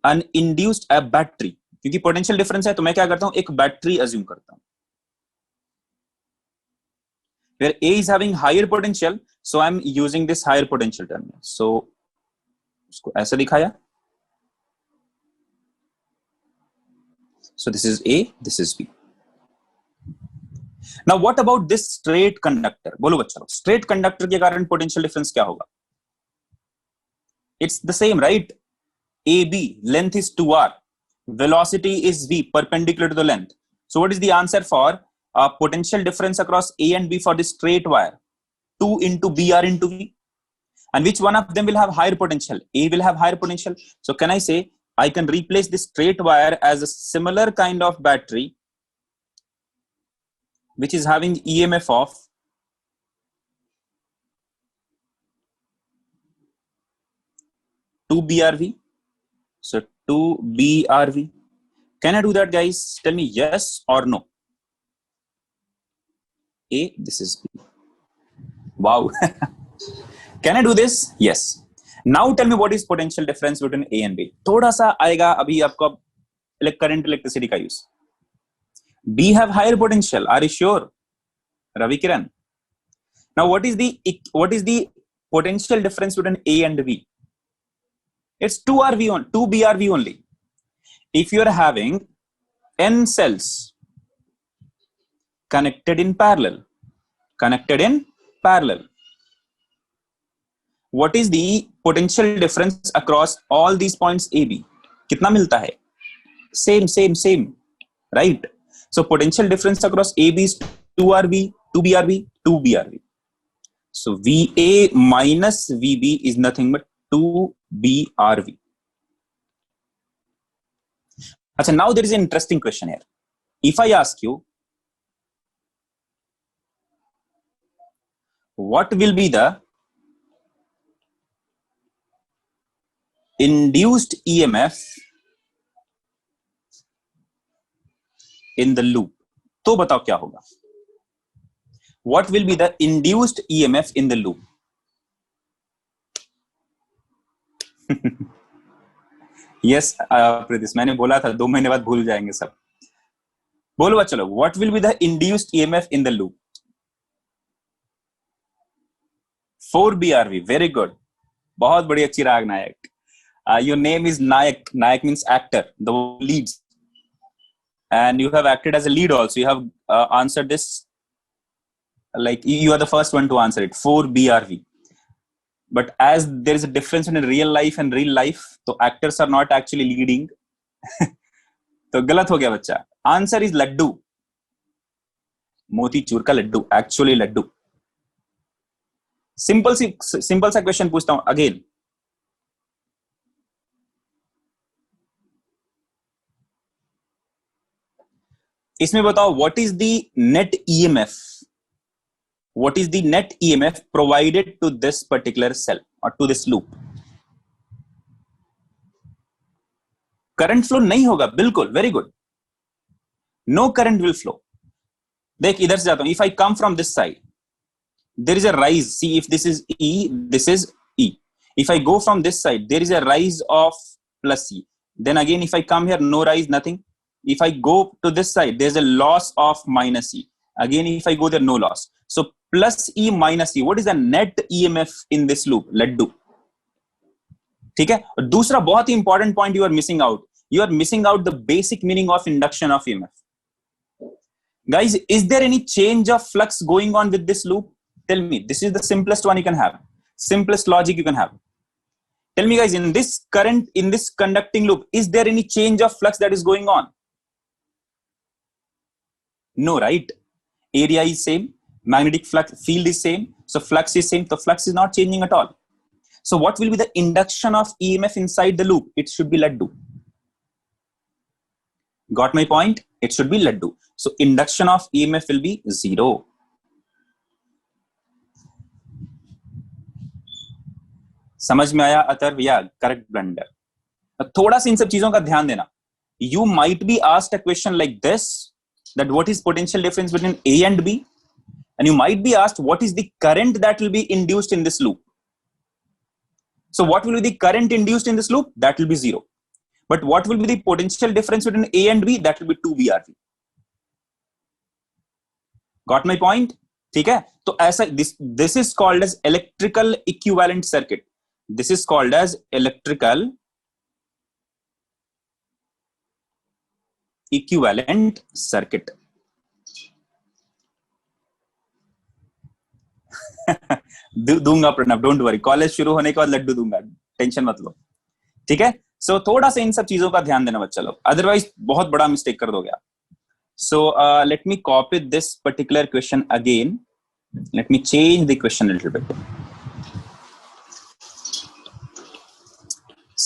an induced a battery? क्योंकि potential difference है तो मैं क्या करता हूं, एक बैटरी अज्यूम करता हूं. Where A is having higher potential, so I'm using this higher potential terminal. So उसको ऐसे दिखाया. So this is A, this is B. Now what about this straight conductor? बोलो बच्चा लोग, straight conductor के कारण potential difference क्या होगा? It's the same, right? AB, length is 2r, velocity is v, perpendicular to the length. So what is the answer for potential difference across A and B for this straight wire? 2 into BR into V. And which one of them will have higher potential? A will have higher potential. So can I say I can replace this straight wire as a similar kind of battery which is having EMF of 2BRV. So 2BRV. Can I do that, guys? Tell me yes or no. A, this is B. Wow. Can I do this? Yes. Now tell me what is potential difference between A and B. थोड़ा सा आएगा अभी आपको current electricity का use. B have higher potential. Are you sure? Ravi Kiran. Now what is the potential difference between A and B? It's 2BRV only. If you are having n cells connected in parallel, what is the potential difference across all these points AB? कितना मिलता है? Same, right? So potential difference across AB is 2BRV. So VA minus VB is nothing but 2BRV. Achha, now there is an interesting question here. If I ask you, what will be the induced EMF in the loop? तो बताओ क्या होगा? What will be the induced EMF in the loop? Yes, Pritish, मैंने बोला था 2 महीने बाद भूल जाएंगे सब. बोलो चलो, what will be the induced EMF in the loop? 4BRV. Very good. बहुत बढ़िया चिराग नायक. Your name is Nayak. Nayak means actor, the leads. And you have acted as a lead also. You have answered this, like you are the first one to answer it. 4BRV. But as there is a difference in real life and real life, so actors are not actually leading. तो गलत हो गया बच्चा. Answer is Laddu. Motichoor का Laddu. Actually Laddu. Simple सा question पूछता हूं again. इसमें बताओ what is the net EMF? What is the net EMF provided to this particular cell or to this loop? Current flow नहीं होगा बिल्कुल. Very good. No current will flow. देख इधर से जाता हूं. If I come from this side, there is a rise. See, if this is E, this is E. If I go from this side, there is a rise of plus E. Then again, if I come here, no rise, nothing. If I go to this side, there's a loss of minus E. Again, if I go there, no loss. So plus E minus E. What is the net EMF in this loop? Let's do. ठीक है. दूसरा बहुत ही important point you are missing out. You are missing out the basic meaning of induction of EMF. Guys, is there any change of flux going on with this loop? Tell me. This is the simplest one you can have. Simplest logic you can have. Tell me, guys, in this current, in this conducting loop, is there any change of flux that is going on? No, right? Area is same. Magnetic flux field is same. So flux is same. The flux is not changing at all. So what will be the induction of EMF inside the loop? It should be let do. Got my point? It should be laddu. So induction of EMF will be 0. समझ में आया अथर्व? या correct blunder. थोड़ा सा इन सब चीजों का ध्यान देना. You might be asked a question like this, that what is potential difference between A and B, and you might be asked what is the current that will be induced in this loop. So what will be the current induced in this loop? That will be 0. But what will be the potential difference between A and B? That will be 2VRV. Got my point? ठीक है. तो ऐसा this is called as electrical equivalent circuit. This is called as electrical equivalent circuit. दूंगा Pranav, don't worry. College शुरू होने के बाद लड्डू दूंगा, टेंशन मत लो. ठीक है. सो थोड़ा सा इन सब चीजों का ध्यान देना बच्चा लोग, अदरवाइज बहुत बड़ा मिस्टेक कर दोगे आप. So let me copy this particular question again. Let me change the question little bit.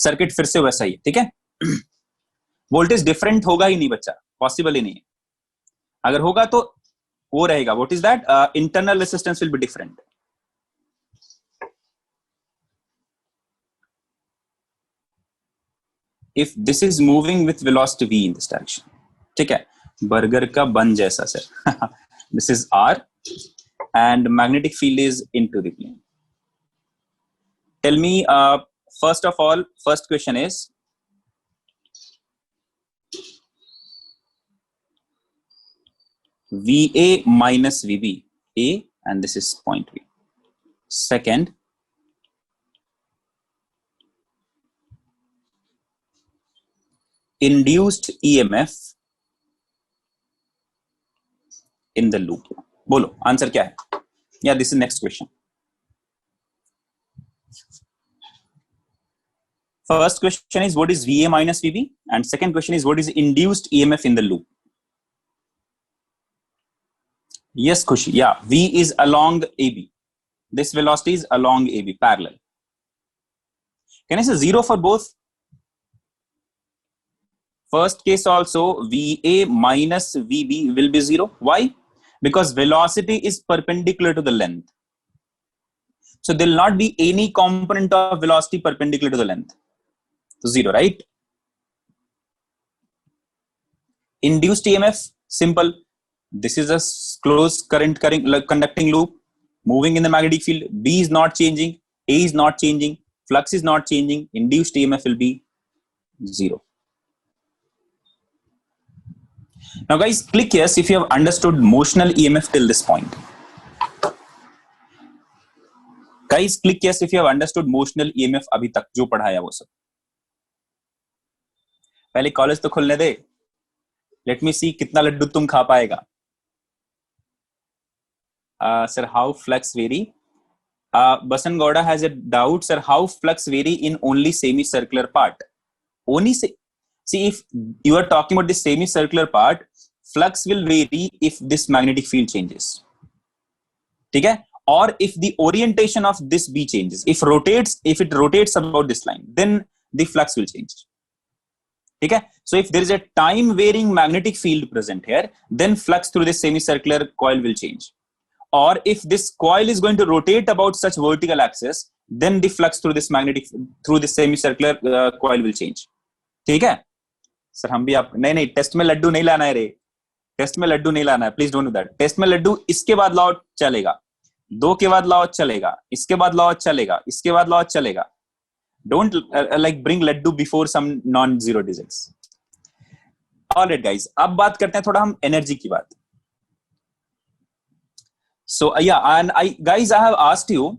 Circuit फिर से वैसा ही, ठीक है. वोल्टेज डिफरेंट होगा ही नहीं बच्चा, पॉसिबल ही नहीं है. अगर होगा तो वो रहेगा, what is that, internal resistance will be different. If this is moving with velocity v in this direction, ठीक है, बर्गर का बन जैसा sir. This is r and magnetic field is into the plane. Tell me, first of all, first question is, VA minus VB, A, and this is point V. Second, induced EMF in the loop. बोलो answer क्या है? या this is next question. First question is what is VA minus VB, and second question is what is induced EMF in the loop. Yes, Khushi. Yeah, V is along AB. This velocity is along AB, parallel. Can I say 0 for both? First case also, VA minus VB will be 0. Why? Because velocity is perpendicular to the length. So there will not be any component of velocity perpendicular to the length. So 0, right? Induced EMF, simple. This is a closed current conducting loop moving in the magnetic field. B is not changing, A is not changing, flux is not changing. Induced EMF will be 0. Now guys, click yes if you have understood motional EMF till this point. Guys, click yes if you have understood motional EMF अभी तक जो पढ़ाया वो सब. पहले college तो खुलने दे. Let me see कितना लड्डू तुम खा पाएगा. Sir, how flux vary? Basan Gowda has a doubt, sir. How flux vary in only semicircular part? Only see, if you are talking about this semicircular part, flux will vary if this magnetic field changes. ठीक है? Or if the orientation of this B changes. If it rotates about this line, then the flux will change. ठीक है? So if there is a time varying magnetic field present here, then flux through this semicircular coil will change. Or if this coil is going to rotate about such vertical axis, then the flux through this semicircular coil will change. ठीक है? Sir हम भी आप नहीं test में लड्डू नहीं लाना है रे. टेस्ट में लड्डू नहीं लाना है, please don't do that. Test में लड्डू इसके बाद लाओ चलेगा, 2 के बाद लाओ चलेगा, इसके बाद लाओ चलेगा, इसके बाद लाओ चलेगा. Don't like bring laddu before some non-zero digits. Alright guys, अब बात करते हैं थोड़ा हम एनर्जी की बात. So yeah, and I have asked you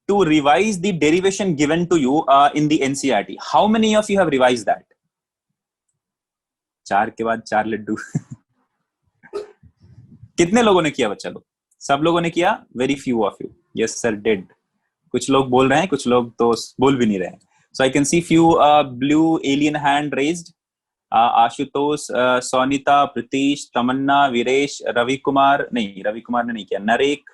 to revise the derivation given to you in the NCERT. How many of you have revised that? 4 के बाद 4 लड्डू. कितने लोगों ने किया बच्चा लोग? सब लोगों ने किया? Very few of you. Yes sir, did. कुछ लोग बोल रहे हैं, कुछ लोग तो बोल भी नहीं रहे हैं. So I can see few blue alien hand raised. Ashutosh, सोनिता, Pritish, तमन्ना, वीरेश, रवि कुमार ने नहीं किया, नरेक.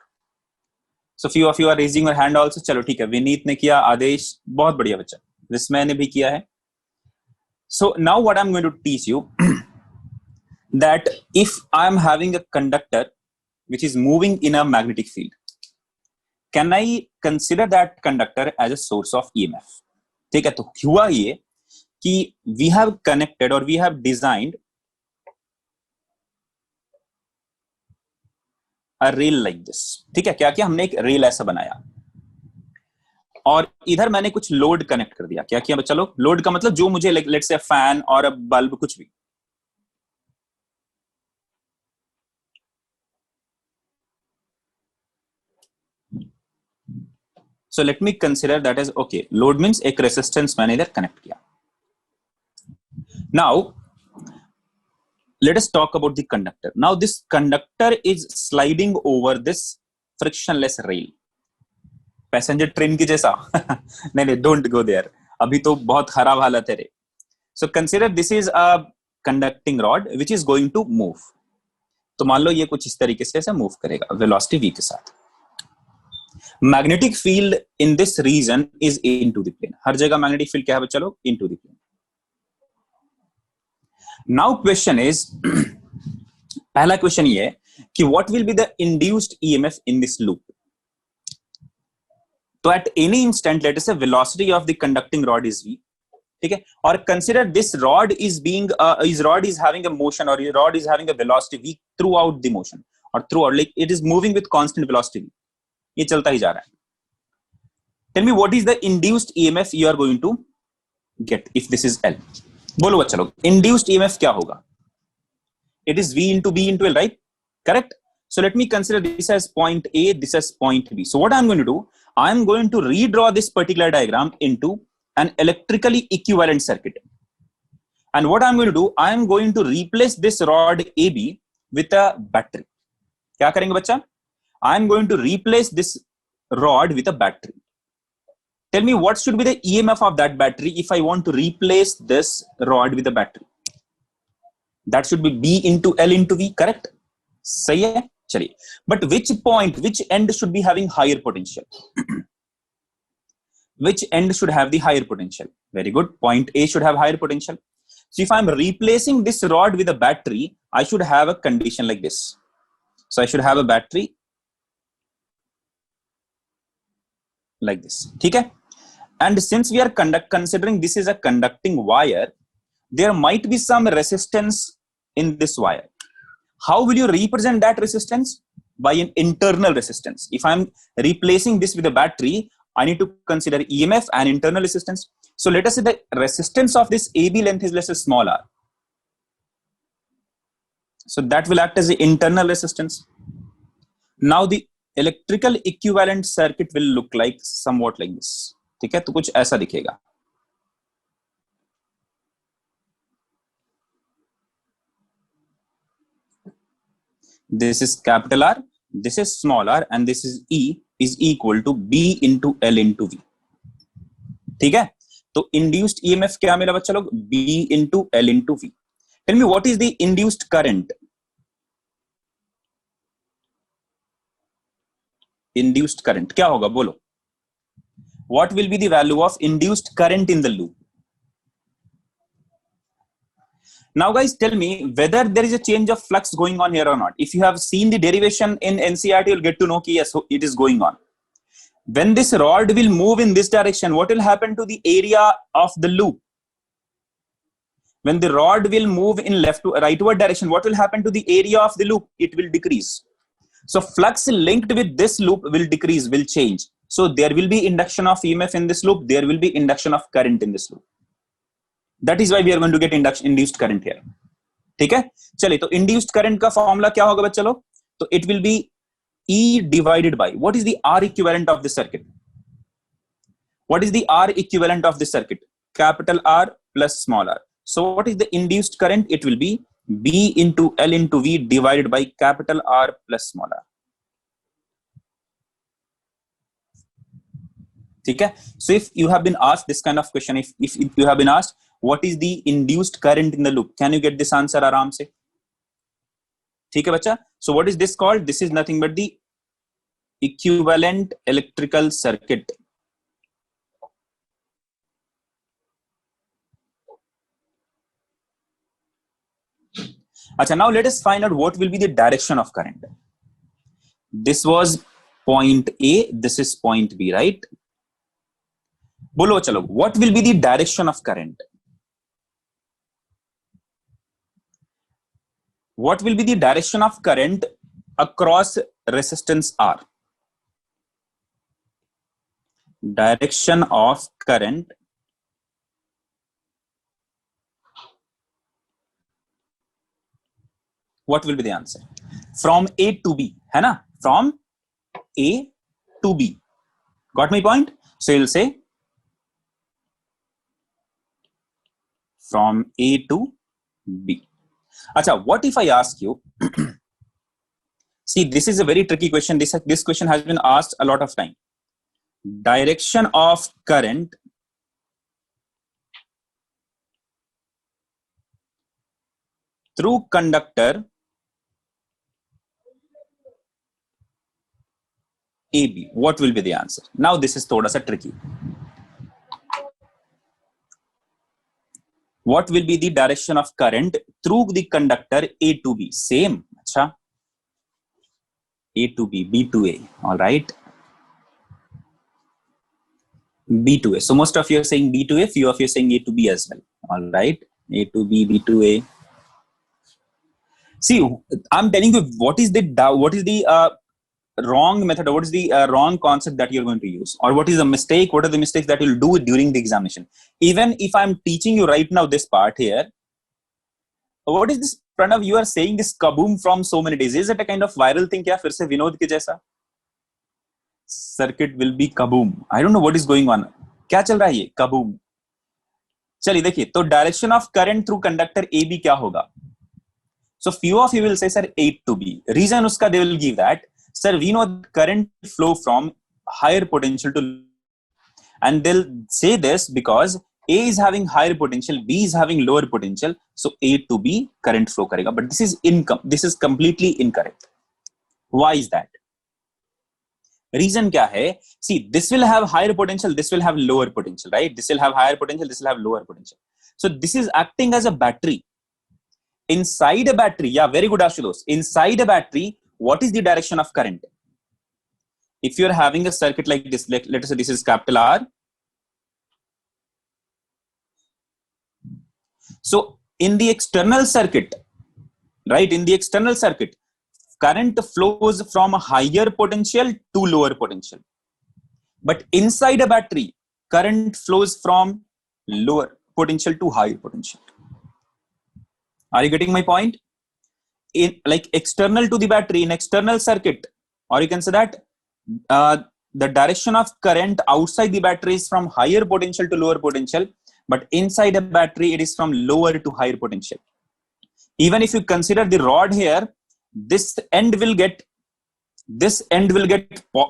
So few of you are raising your hand also. चलो ठीक है, विनीत ने किया, आदेश, बहुत बढ़िया बच्चा, विस्मय ने भी किया है. So now what I'm going to teach you, that if I am having a conductor which is moving in a magnetic field, can I consider that conductor as a source of EMF? ठीक है, तो हुआ ये कि we have connected or we have designed a rail like this. ठीक है, क्या किया हमने, एक रेल ऐसा बनाया और इधर मैंने कुछ लोड कनेक्ट कर दिया. क्या किया बच्चा लोग? लोड का मतलब जो मुझे लेट्स से फैन और बल्ब कुछ भी. So let me consider that as okay. Load means एक resistance मैंने इधर connect किया. Now let us talk about the conductor. Now this conductor is sliding over this frictionless rail. Passenger train की जैसा. नहीं, don't go there. अभी तो बहुत खराब हालत है रे. So consider this is a conducting rod which is going to move. तो मान लो ये कुछ इस तरीके से ऐसे move करेगा velocity v के साथ. Magnetic field in this region is into the plane. हर जगह magnetic field क्या है बच्चा लोग? Into the plane. Now question is, पहला question ये है कि what will be the induced EMF in this loop? तो at any instant, let us say velocity of the conducting rod is v. ठीक है, और consider this rod is being his rod is having a motion or his rod is having a velocity v throughout the motion or throughout, like it is moving with constant velocity v. ये चलता ही जा रहा है. Tell me what is the induced EMF you are going to get if this is L. बोलो बच्चा लोग, induced EMF क्या होगा? It is V into B into L, right? Correct? So let me consider this as point A, this as point B. So what I'm going to do, I'm going to redraw this particular diagram into an electrically equivalent circuit. And what I'm going to do, I'm going to replace this rod AB with a battery. क्या करेंगे बच्चा? I'm going to replace this rod with a battery. Tell me what should be the EMF of that battery if I want to replace this rod with a battery? That should be B into L into V, correct? सही है, चलिए. But which point, which end should be having higher potential? Which end should have the higher potential? Very good. Point A should have higher potential. So if I'm replacing this rod with a battery, I should have a condition like this. So I should have a battery like this. ठीक है? And since we are considering this is a conducting wire, there might be some resistance in this wire. How will you represent that resistance? By an internal resistance. If I'm replacing this with a battery, I need to consider EMF and internal resistance. So let us say the resistance of this AB length is, let's say, small r. So that will act as the internal resistance. Now the electrical equivalent circuit will look like somewhat like this. ठीक है, तो कुछ ऐसा दिखेगा. This is capital R, this is small r, and this is E is equal to B into L into V. ठीक है, तो induced EMF क्या मेरा बच्चा लोग? B into L into V. Tell me what is the induced current? Induced current क्या होगा बोलो? What will be the value of induced current in the loop? Now guys, tell me whether there is a change of flux going on here or not. If you have seen the derivation in NCERT, you'll get to know कि yes, it is going on. When this rod will move in this direction, what will happen to the area of the loop? When the rod will move in left to rightward direction, what will happen to the area of the loop? It will decrease. So flux linked with this loop will decrease, will change. So there will be induction of EMF in this loop. There will be induction of current in this loop. That is why we are going to get induced current here. ठीक है, चलिए, तो induced current का formula क्या होगा बच्चा लोग? तो it will be E divided by, what is the R equivalent of this circuit? What is the R equivalent of this circuit? Capital R plus small r. So what is the induced current? It will be B into L into V divided by capital R plus small r. ठीक है, so if you have been asked this kind of question, if you have been asked what is the induced current in the loop, can you get this answer आराम से? ठीक है बच्चा, so what is this called? This is nothing but the equivalent electrical circuit. Acha, now let us find out what will be the direction of current. This was point A, this is point B, right? Bolo chalo, what will be the direction of current? What will be the direction of current across resistance R? Direction of current what will be the answer? From A to B, है ना? From A to B. Got my point? So you'll say from A to B. Acha, what if I ask you? See, this is a very tricky question. This question has been asked a lot of time. Direction of current through conductor AB. What will be the answer? Now this is thoda sa tricky. What will be the direction of current through the conductor A to B? Same. Acha. A to B, B to A. All right. B to A. So most of you are saying B to A, few of you are saying A to B as well. All right. A to B, B to A. See, I'm telling you what is the wrong method, or what is the wrong concept that you're going to use, or what is the mistake, what are the mistakes that you'll do during the examination. Even if I'm teaching you right now this part here, what is this, Pranav, you are saying this kaboom from so many days. Is it a kind of viral thing kya fir se Vinod ke jaisa? Circuit will be kaboom. I don't know what is going on. Kya chal raha hai ye? Kaboom. चलिए देखिए, तो direction of current through conductor A B क्या होगा? So few of you will say, sir, A to B. Reason uska they will give that, sir, we know current flow from higher potential to, and they'll say this because A is having higher potential, B is having lower potential, so A to B current flow karega. But this is completely incorrect. Why is that? Reason kya hai? See, this will have higher potential, this will have lower potential, right? This will have higher potential, this will have lower potential. So this is acting as a battery. Inside a battery, yeah, very good, Ashutosh. Inside a battery, what is the direction of current? If you're having a circuit like this, let us say this is capital R. So in the external circuit, right, in the external circuit, current flows from a higher potential to lower potential. But inside a battery, current flows from lower potential to higher potential. Are you getting my point? In like external to the battery, in external circuit, or you can say that the direction of current outside the battery is from higher potential to lower potential, but inside a battery it is from lower to higher potential. Even if you consider the rod here, this end will get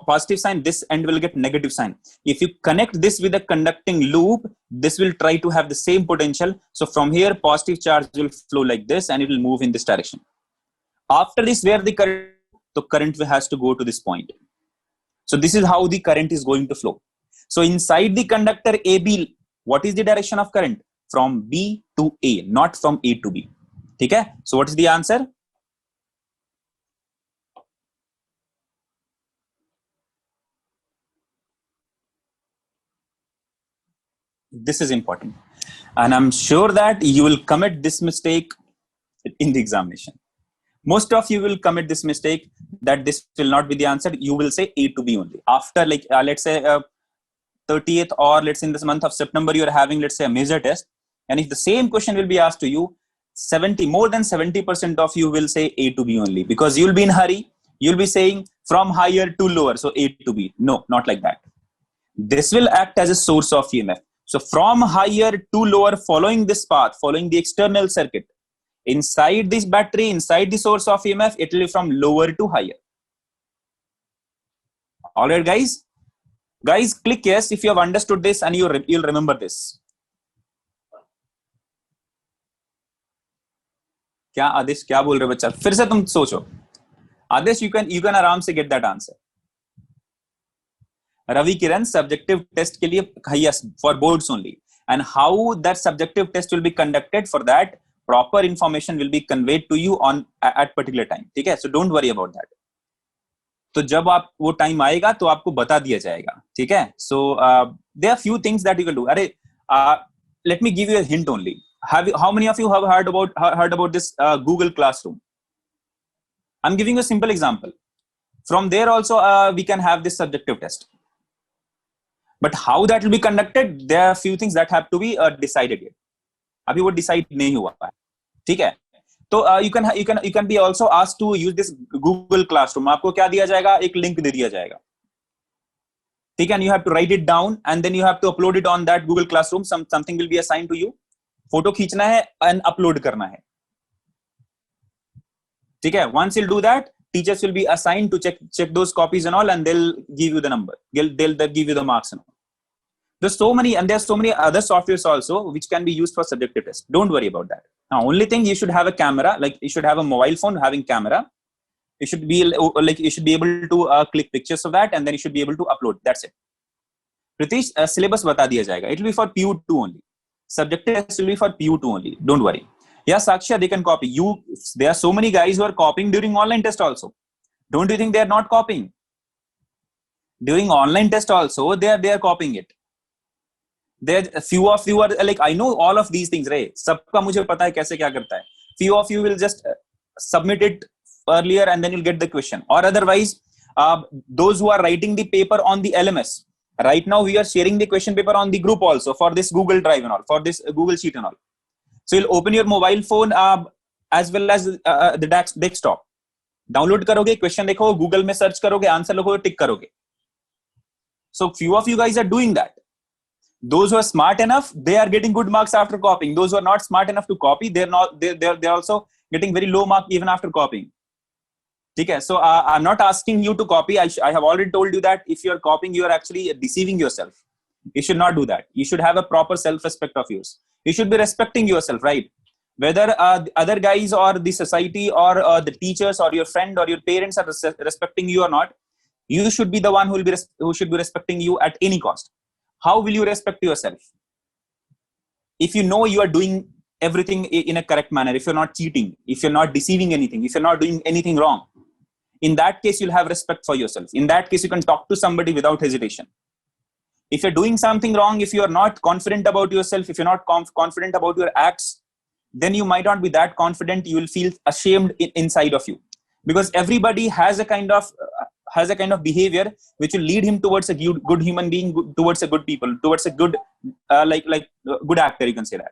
positive sign, this end will get negative sign. If you connect this with a conducting loop, this will try to have the same potential. So from here, positive charge will flow like this and it will move in this direction. After this, where the current has to go to this point. So this is how the current is going to flow. So inside the conductor AB, what is the direction of current? From B to A, not from A to B. Okay? So what is the answer? This is important, and I'm sure that you will commit this mistake in the examination. Most of you will commit this mistake that this will not be the answer. You will say A to B only. After like let's say 30th, or let's say in this month of September, you are having, let's say, a major test, and if the same question will be asked to you, more than 70% of you will say A to B only, because you'll be in hurry. You'll be saying from higher to lower, so A to B. No, not like that. This will act as a source of EMF. So from higher to lower, following this path, following the external circuit, inside this battery, inside the source of EMF, it will be from lower to higher. All right, guys. Guys, click yes if you have understood this and you'll remember this. क्या आदेश क्या बोल रहे बच्चा? फिर से तुम सोचो. आदेश, you can आराम से get that answer. Ravi Kiran, subjective test के लिए, yes, for boards only. And how that subjective test will be conducted, for that proper information will be conveyed to you on at particular time. ठीक है, so don't worry about that. तो जब आप वो time आएगा तो आपको बता दिया जाएगा. ठीक है, so there are few things that you can do. अरे let me give you a hint only. How many of you have heard about this Google Classroom? I'm giving you a simple example. From there also we can have this subjective test. But how that will be conducted, there are few things that have to be decided yet. अभी वो decide नहीं हुआ है. ठीक है, तो you can be also asked to use this Google Classroom. आपको क्या दिया जाएगा? एक लिंक दे दिया जाएगा. ठीक है, and you have to write it down and then you have to upload it on that Google Classroom. Something will be assigned to you. Photo खींचना है and upload करना है. ठीक है, once you'll do that, teachers will be assigned to check those copies and all, and they'll give you the number. They'll give you the marks and all. There's so many other softwares also which can be used for subjective test. Don't worry about that. Now, only thing, you should have a camera, like you should have a mobile phone having camera. You should be able to click pictures of that, and then you should be able to upload. That's it. Pritish, syllabus bata diya jayega. It will be for PU2 only. Subjective test will be for PU2 only. Don't worry. Yeah, Saksha, they can copy. There are so many guys who are copying during online test also. Don't you think they are not copying? During online test also, they are copying it. There a few of you are like, I know all of these things, right? सबका मुझे पता है कैसे क्या करता है. Few of you will just submit it earlier and then you'll get the question. Or otherwise, those who are writing the paper on the LMS. Right now, we are sharing the question paper on the group also for this Google Drive and all, for this Google Sheet and all. So you'll open your mobile phone as well as the desktop. Download करोगे, question देखो, Google में search करोगे, answer लिखोगे, tick करोगे. So few of you guys are doing that. Those who are smart enough, they are getting good marks after copying. Those who are not smart enough to copy, they're also getting very low mark even after copying. Okay, so I'm not asking you to copy. I have already told you that if you are copying, you are actually deceiving yourself. You should not do that. You should have a proper self-respect of yours. You should be respecting yourself, right? Whether the other guys or the society or the teachers or your friend or your parents are respecting you or not, you should be the one who should be respecting you at any cost. How will you respect yourself? If you know you are doing everything in a correct manner, if you're not cheating, if you're not deceiving anything, if you're not doing anything wrong, in that case, you'll have respect for yourself. In that case, you can talk to somebody without hesitation. If you're doing something wrong, if you're not confident about yourself, if you're not confident about your acts, then you might not be that confident. You will feel ashamed inside of you, because everybody has a kind of behavior which will lead him towards a good human being, towards a good people, towards a good good actor. You can say that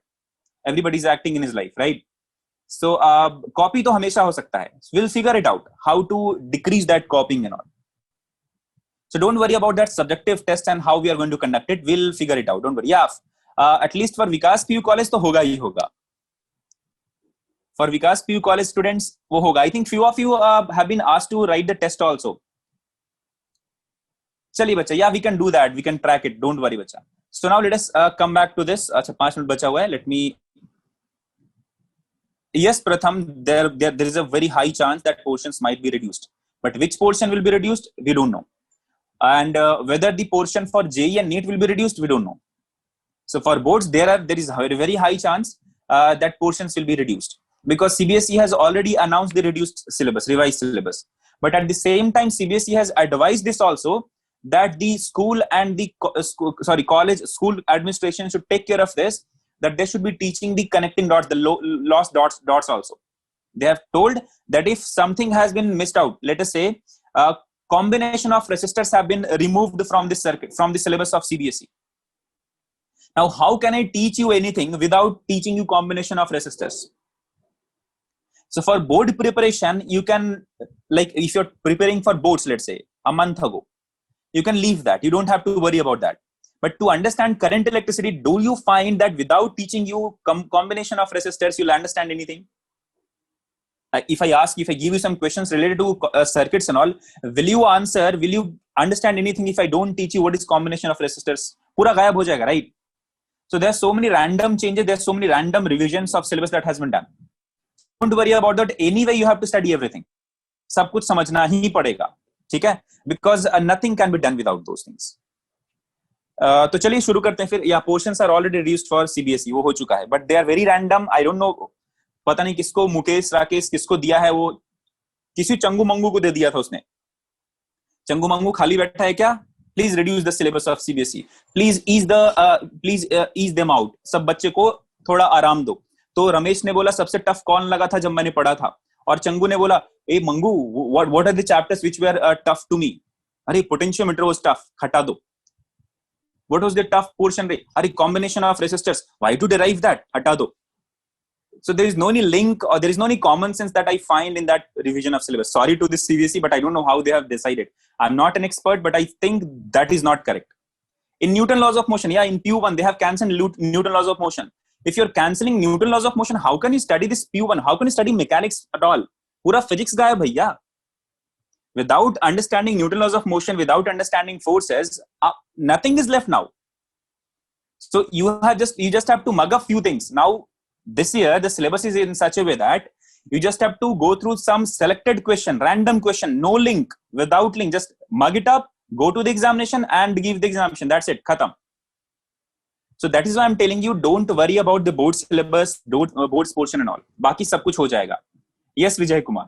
everybody is acting in his life, right? So copy to hamesha ho sakta hai. We'll figure it out how to decrease that copying and all. So don't worry about that subjective test and how we are going to conduct it. We'll figure it out. Don't worry. Yeah, at least for Vikas PU college to hoga hi hoga. For Vikas PU college students, wo hoga. I think few of you have been asked to write the test also. Chaliye bacha, yeah, we can do that. We can track it. Don't worry, bacha. So now let us come back to this. Acha, 5 minute bacha hua hai. Let me. Yes, Pratham, there is a very high chance that portions might be reduced. But which portion will be reduced, we don't know. And whether the portion for JEE and NEET will be reduced, we don't know. So for boards, there is a very high chance that portions will be reduced, because CBSE has already announced the reduced syllabus, revised syllabus. But at the same time, CBSE has advised this also, that the school and the college school administration should take care of this, that they should be teaching the connecting dots, the lost dots also. They have told that if something has been missed out, let us say a combination of resistors have been removed from the circuit, from the syllabus of CBSE. Now, how can I teach you anything without teaching you combination of resistors? So for board preparation, you can, like if you're preparing for boards, let's say a month ago, you can leave that. You don't have to worry about that. But to understand current electricity, do you find that without teaching you combination of resistors, you'll understand anything? If I give you some questions related to circuits and all, will you understand anything if I don't teach you what is combination of resistors? Pura gayab ho jayega, right? So there are so many random changes, there are so many random revisions of syllabus that has been done. Don't worry about that. Anyway, you have to study everything. सब कुछ समझना ही पड़ेगा, ठीक है? Because nothing can be done without those things. तो चलिए शुरू करते हैं फिर. या portions are already reduced for CBSE, वो हो चुका है. But they are very random. I don't know पता नहीं किसको, मुकेश राकेश किसको दिया है, वो किसी चंगू मंगू को दे दिया था उसने। चंगू मंगू खाली बैठा है क्या, please reduce the syllabus of CBSE, please ease them out, सब बच्चे को थोड़ा आराम दो। तो रमेश ने बोला सबसे टफ कौन लगा था जब मैंने पढ़ा था, और चंगू ने बोला ए Mangu what are the chapters which were tough to me, अरे पोटेंशियोमीटर वाज टफ, हटा दो। What was the tough portion, अरे combination of resistors, why to derive that, हटा दो। So there is no any link or there is no any common sense that I find in that revision of syllabus. Sorry to this CBSE, but I don't know how they have decided. I'm not an expert, but I think that is not correct. In Newton laws of motion, in P1 they have cancelled Newton laws of motion. If you're cancelling Newton laws of motion, how can you study this P1? How can you study mechanics at all? Pura physics gaya bhaiya. Without understanding Newton laws of motion, without understanding forces, nothing is left now. So you just have to mug up few things. Now this year the syllabus is in such a way that you just have to go through some selected question, random question, no link, without link, just mug it up, go to the examination and give the examination, that's it, khatam. So that is why I'm telling you, don't worry about the board syllabus, boards portion and all, baki sab kuch ho jayega. Yes Vijay Kumar.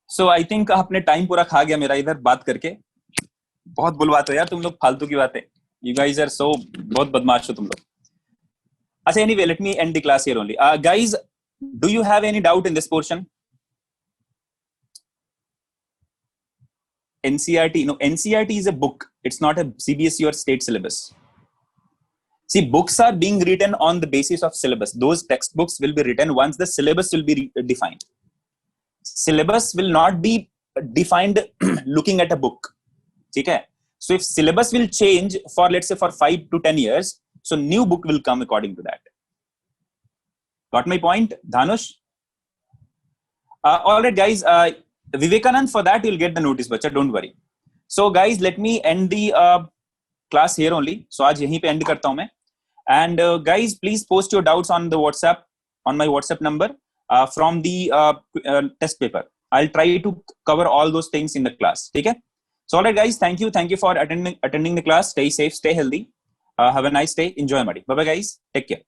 So I think आपने time पूरा खा गया मेरा इधर बात करके, बहुत बुलवाते हो यार तुम लोग, फालतू की बातें, you guys are so, बहुत बदमाश हो तुम लोग। अच्छा, anyway, let me end the class here only. Guys, do you have any doubt in this portion? NCERT, no, NCERT is a book. It's not a CBSE or state syllabus. See, books are being written on the basis of syllabus. Those textbooks will be written once the syllabus will be defined. Syllabus will not be defined looking at a book. Okay? So if syllabus will change for, let's say, for 5 to 10 years, so new book will come according to that. Got my point, Dhanush? All right, guys. Vivekanand, for that you'll get the notice, bacha. Don't worry. So, guys, let me end the class here only. So, आज यहीं पे end करता हूँ मैं. And guys, please post your doubts on the WhatsApp, on my WhatsApp number from the test paper. I'll try to cover all those things in the class. Okay? So, all right, guys. Thank you for attending the class. Stay safe, stay healthy. Have a nice day. Enjoy, buddy. Bye bye, guys. Take care.